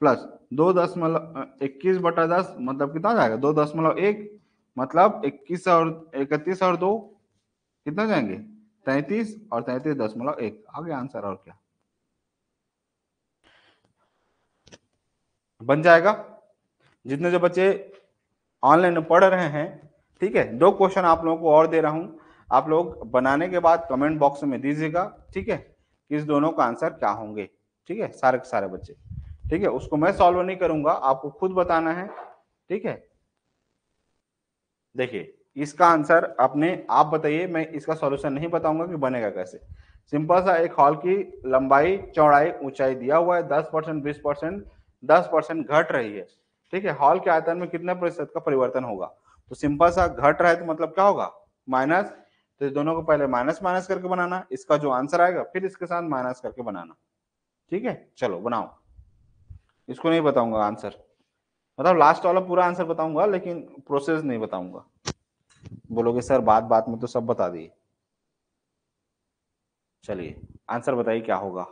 प्लस 2.21/10 मतलब कितना जाएगा? 2.1, मतलब 21 और 31 और 2 कितना जाएंगे? 33, और 33.1 आ गया आंसर। और क्या बन जाएगा? जितने जो बच्चे ऑनलाइन पढ़ रहे हैं, ठीक है, 2 क्वेश्चन आप लोगों को और दे रहा हूं, आप लोग बनाने के बाद कमेंट बॉक्स में दीजिएगा। ठीक है, कि इस दोनों का आंसर क्या होंगे। ठीक है, सारे के सारे बच्चे। ठीक है, उसको मैं सॉल्व नहीं करूंगा, आपको खुद बताना है। ठीक है, देखिए इसका आंसर अपने आप बताइए, मैं इसका सॉल्यूशन नहीं बताऊंगा कि बनेगा कैसे। सिंपल सा, एक हॉल की लंबाई चौड़ाई ऊंचाई दिया हुआ है, 10%, 20%, 10% घट रही है। ठीक है, हॉल के आयतन में कितने प्रतिशत का परिवर्तन होगा? तो सिंपल सा, घट रहा है तो मतलब क्या होगा? माइनस। तो इस दोनों को पहले माइनस माइनस करके बनाना, इसका जो आंसर आएगा फिर इसके साथ माइनस करके बनाना। ठीक है, चलो बनाओ। इसको नहीं बताऊंगा आंसर, मतलब लास्ट वाला पूरा आंसर बताऊंगा लेकिन प्रोसेस नहीं बताऊंगा। बोलोगे सर बात बात में तो सब बता दिए। चलिए आंसर बताइए क्या होगा।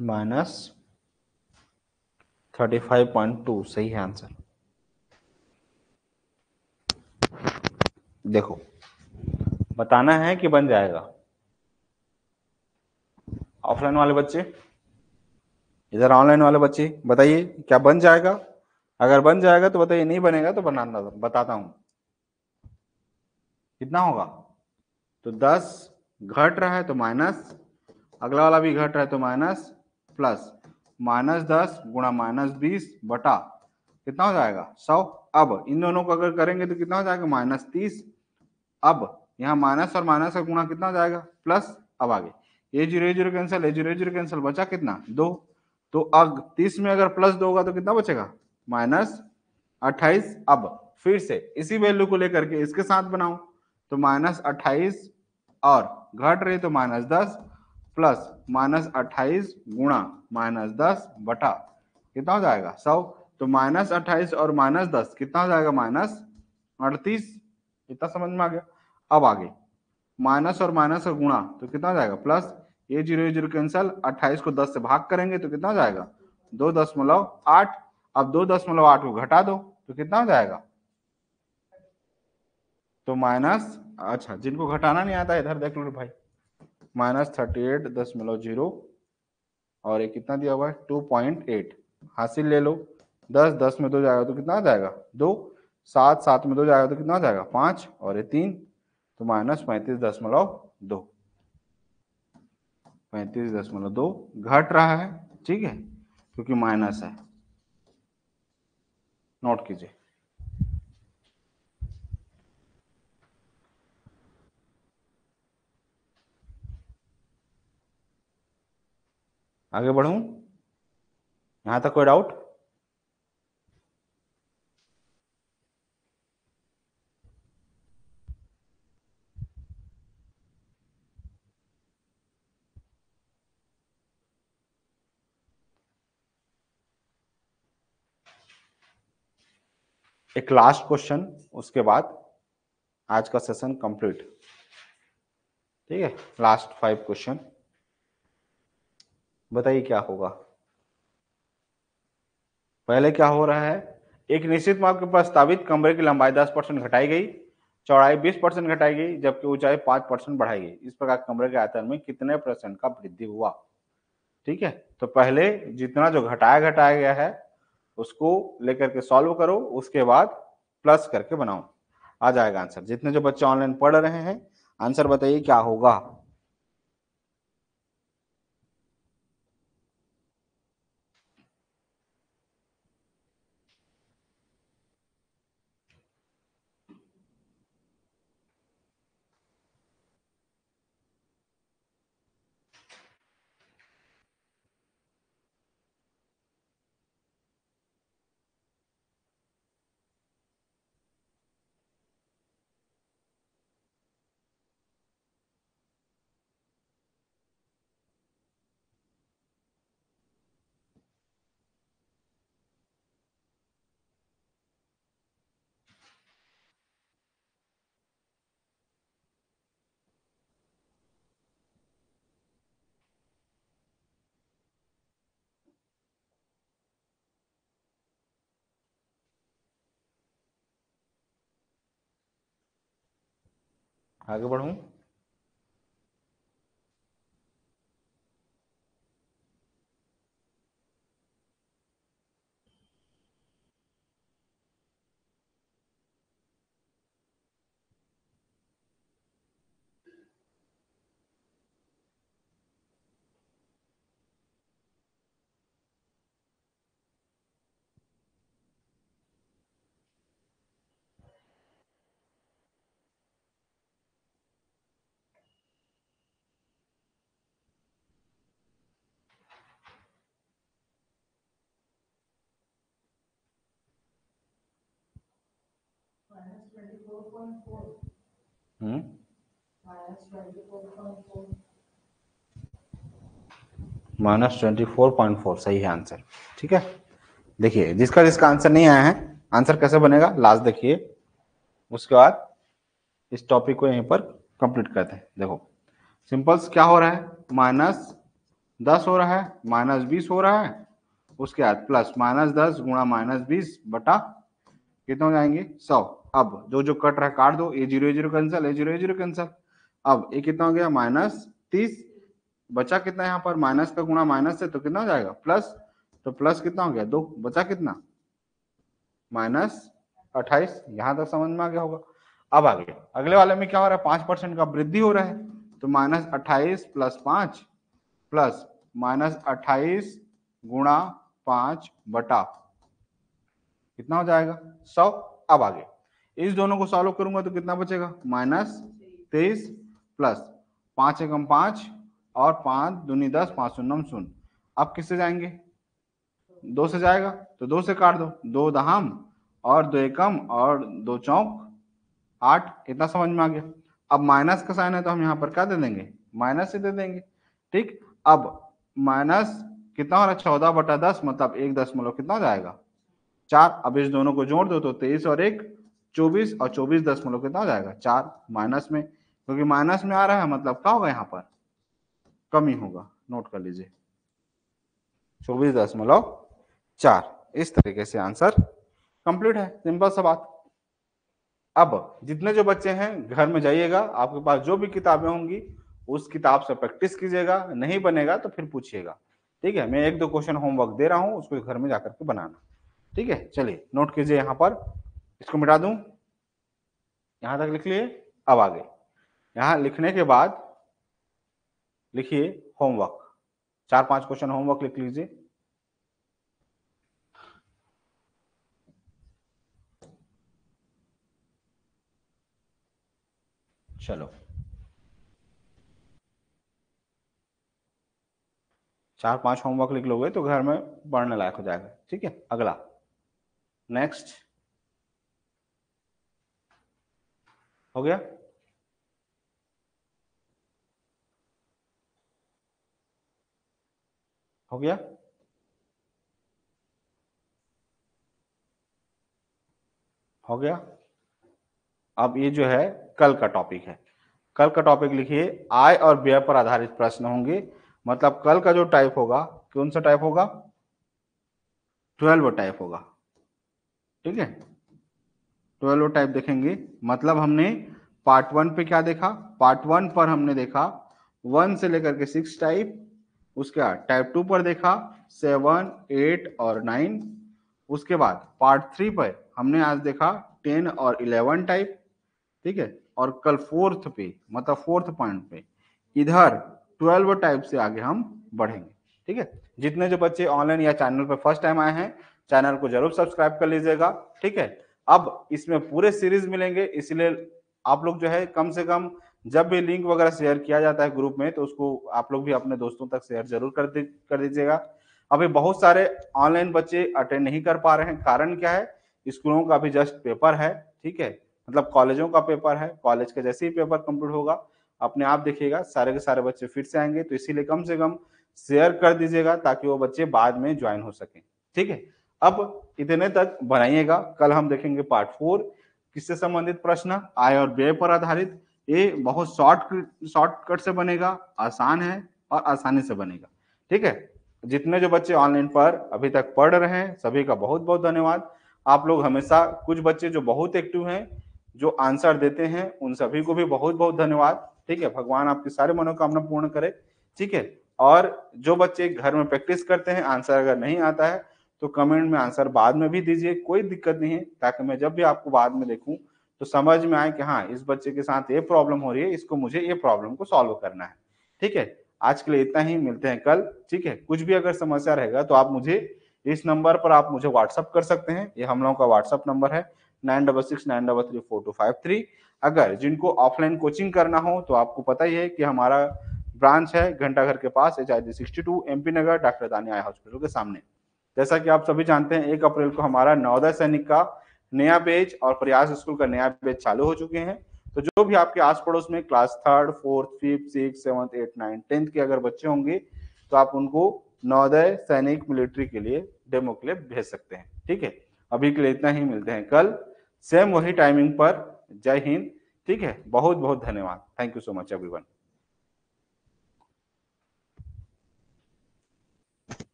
माइनस 35.2 सही है आंसर। देखो बताना है कि बन जाएगा। ऑफलाइन वाले बच्चे, इधर ऑनलाइन वाले बच्चे बताइए क्या बन जाएगा। अगर बन जाएगा तो बताइए, नहीं बनेगा तो बनाना बताता हूं। कितना होगा? तो 10 घट रहा है तो माइनस, अगला वाला भी घट रहा है तो माइनस, प्लस -10 गुणा -20 बटा कितना हो जाएगा 100। अब इन दोनों को अगर करेंगे तो कितना हो जाएगा -30। अब यहाँ माइनस और माइनस का गुणा कितना हो जाएगा प्लस। अब आगे ये 0 0 कैंसिल, ये 0 0 कैंसिल, बचा कितना 2। तो अब 30 में अगर +2 होगा तो कितना बचेगा -28। अब फिर से इसी वैल्यू को लेकर के इसके साथ बनाओ तो -28 और घट रही तो -10 प्लस -28 गुणा -10 बटा कितना हो जाएगा 100। तो -28 और -10 कितना हो जाएगा -38। इतना समझ में आ गया। अब आगे माइनस और माइनस का गुणा तो कितना हो जाएगा प्लस, ये 0 0 कैंसिल, 28 को 10 से भाग करेंगे तो कितना हो जाएगा 2.8। अब 2.8 को घटा दो तो कितना हो जाएगा, तो माइनस, अच्छा जिनको घटाना नहीं आता इधर देख लो भाई, -38.0 और ये कितना दिया हुआ है 2.8 हासिल ले लो। 10 10 में 2 जाएगा तो कितना आ जाएगा 2, 7 7 में 2 जाएगा तो कितना आ जाएगा 5 और ये 3, तो -35.2, 35.2 घट रहा है, ठीक है क्योंकि माइनस है। नोट कीजिए। आगे बढ़ूं, यहां तक कोई डाउट? एक लास्ट क्वेश्चन, उसके बाद आज का सेशन कंप्लीट। ठीक है, लास्ट 5 क्वेश्चन, बताइए क्या होगा। पहले क्या हो रहा है, एक निश्चित माप के प्रस्तावित कमरे की लंबाई 10% घटाई गई, चौड़ाई 20% घटाई गई, जबकि ऊंचाई 5% बढ़ाई गई। इस प्रकार कमरे के आयतन में कितने % का वृद्धि हुआ। ठीक है, तो पहले जितना जो घटाया गया है उसको लेकर के सॉल्व करो, उसके बाद प्लस करके बनाओ, आ जाएगा आंसर। जितने जो बच्चे ऑनलाइन पढ़ रहे हैं आंसर बताइए क्या होगा। आगे बढ़ूं, -24.4 सही है आंसर। ठीक है, देखिए जिसका जिसका आंसर नहीं आया है, आंसर कैसे बनेगा लास्ट देखिए, उसके बाद इस टॉपिक को यहीं पर कंप्लीट करते हैं। देखो सिंपल क्या हो रहा है, -10 हो रहा है, -20 हो रहा है, उसके बाद प्लस -10 गुणा -20 बटा कितने हो जाएंगे 100। अब जो जो कट रहा है काट दो, ये 0 0 कैंसिल, ये 0 0 कैंसिल। अब ये कितना हो गया -30, बचा कितना यहाँ पर, माइनस का गुणा माइनस से तो कितना हो जाएगा प्लस, तो प्लस कितना हो गया 2, बचा कितना -28। यहां तक समझ में आ गया होगा। अब आगे अगले वाले में क्या हो रहा है, 5% का वृद्धि हो रहा है, तो -28 + 5 प्लस -28 गुणा 5 बटा कितना हो जाएगा 100। अब आगे इस दोनों को सॉल्व करूंगा तो कितना बचेगा, -23 प्लस 5 एकम 5 और 5 दूनी 10, 5 शून्यम 0। अब किससे जाएंगे, 2 से जाएगा, तो 2 से काट दो, 2 दहम और 2 एकम और 2 चौक 8। इतना समझ में आ गया। अब माइनस का साइन है तो हम यहाँ पर क्या दे देंगे, माइनस ही दे देंगे। ठीक, अब माइनस कितना हो रहा है 14/10, मतलब 1 दशमलव कितना हो जाएगा 4। अब इस दोनों को जोड़ दो तो 23 और 1 24, और 24 दशमलव कितना हो जाएगा 4 माइनस में, क्योंकि माइनस में आ रहा है मतलब क्या होगा यहाँ पर कमी होगा। नोट कर लीजिए 24.4। इस तरीके से आंसर कंप्लीट है, सिंपल सा बात। अब जितने जो बच्चे हैं घर में जाइएगा, आपके पास जो भी किताबें होंगी उस किताब से प्रैक्टिस कीजिएगा, नहीं बनेगा तो फिर पूछिएगा। ठीक है, मैं 1-2 क्वेश्चन होमवर्क दे रहा हूं, उसको घर में जाकर के बनाना। ठीक है, चलिए नोट कीजिए, यहाँ पर इसको मिटा दूं, यहां तक लिख लिए। अब आगे यहाँ लिखने के बाद लिखिए होमवर्क, 4-5 क्वेश्चन होमवर्क लिख लीजिए। चलो 4-5 होमवर्क लिख लोगे तो घर में पढ़ने लायक हो जाएगा। ठीक है, अगला नेक्स्ट हो गया। हो गया, हो गया। अब ये जो है कल का टॉपिक है, कल का टॉपिक लिखिए आय और व्यय पर आधारित प्रश्न होंगे। मतलब कल का जो टाइप होगा कौन सा टाइप होगा, 12 टाइप होगा। ठीक है, 12 टाइप देखेंगे। मतलब हमने पार्ट 1 पे क्या देखा, पार्ट 1 पर हमने देखा 1 से लेकर के 6 टाइप, उसके बाद टाइप 2 पर देखा 7, 8 और 9। उसके बाद पार्ट 3 पर हमने आज देखा 10 और 11 टाइप। ठीक है, और कल 4th पे मतलब 4th पॉइंट पे इधर 12 टाइप से आगे हम बढ़ेंगे। ठीक है, जितने जो बच्चे ऑनलाइन या चैनल पर फर्स्ट टाइम आए हैं चैनल को जरूर सब्सक्राइब कर लीजिएगा। ठीक है, अब इसमें पूरे सीरीज मिलेंगे, इसलिए आप लोग जो है कम से कम जब भी लिंक वगैरह शेयर किया जाता है ग्रुप में तो उसको आप लोग भी अपने दोस्तों तक शेयर जरूर कर दीजिएगा। अभी बहुत सारे ऑनलाइन बच्चे अटेंड नहीं कर पा रहे हैं, कारण क्या है, स्कूलों का अभी जस्ट पेपर है। ठीक है, मतलब कॉलेजों का पेपर है, कॉलेज के जैसे ही पेपर कंप्लीट होगा अपने आप देखिएगा सारे के सारे बच्चे फिर से आएंगे, तो इसीलिए कम से कम शेयर कर दीजिएगा ताकि वो बच्चे बाद में ज्वाइन हो सके। ठीक है, अब इतने तक बनाइएगा, कल हम देखेंगे पार्ट 4 किससे संबंधित प्रश्न, आय और व्यय पर आधारित। ये बहुत शॉर्टकट से बनेगा, आसान है और आसानी से बनेगा। ठीक है, जितने जो बच्चे ऑनलाइन पर अभी तक पढ़ रहे हैं सभी का बहुत बहुत धन्यवाद। आप लोग हमेशा, कुछ बच्चे जो बहुत एक्टिव हैं जो आंसर देते हैं उन सभी को भी बहुत बहुत धन्यवाद। ठीक है, भगवान आपकी सारी मनोकामना पूर्ण करे। ठीक है, और जो बच्चे घर में प्रैक्टिस करते हैं आंसर अगर नहीं आता है तो कमेंट में आंसर बाद में भी दीजिए, कोई दिक्कत नहीं है, ताकि मैं जब भी आपको बाद में देखूं तो समझ में आए कि हाँ इस बच्चे के साथ ये प्रॉब्लम हो रही है, इसको मुझे ये प्रॉब्लम को सॉल्व करना है। ठीक है, आज के लिए इतना ही, मिलते हैं कल। ठीक है, कुछ भी अगर समस्या रहेगा तो आप मुझे इस नंबर पर आप मुझे व्हाट्सअप कर सकते हैं, ये हम लोगों का व्हाट्सअप नंबर है 9669334253। अगर जिनको ऑफलाइन कोचिंग करना हो तो आपको पता ही है कि हमारा ब्रांच है घंटाघर के पास HIG 62 MP नगर डॉक्टर दानिया आई हॉस्पिटल के सामने। जैसा कि आप सभी जानते हैं 1 अप्रैल को हमारा नवोदय सैनिक का नया बैच और प्रयास स्कूल का नया बैच चालू हो चुके हैं। तो जो भी आपके आस पड़ोस में class 3rd 4th 5th 6th 7th 8th 9th 10th के अगर बच्चे होंगे तो आप उनको नवोदय सैनिक मिलिट्री के लिए डेमो के लिए भेज सकते हैं। ठीक है, अभी के लिए इतना ही, मिलते हैं कल सेम वही टाइमिंग पर। जय हिंद। ठीक है, बहुत बहुत धन्यवाद, thank you so much everyone.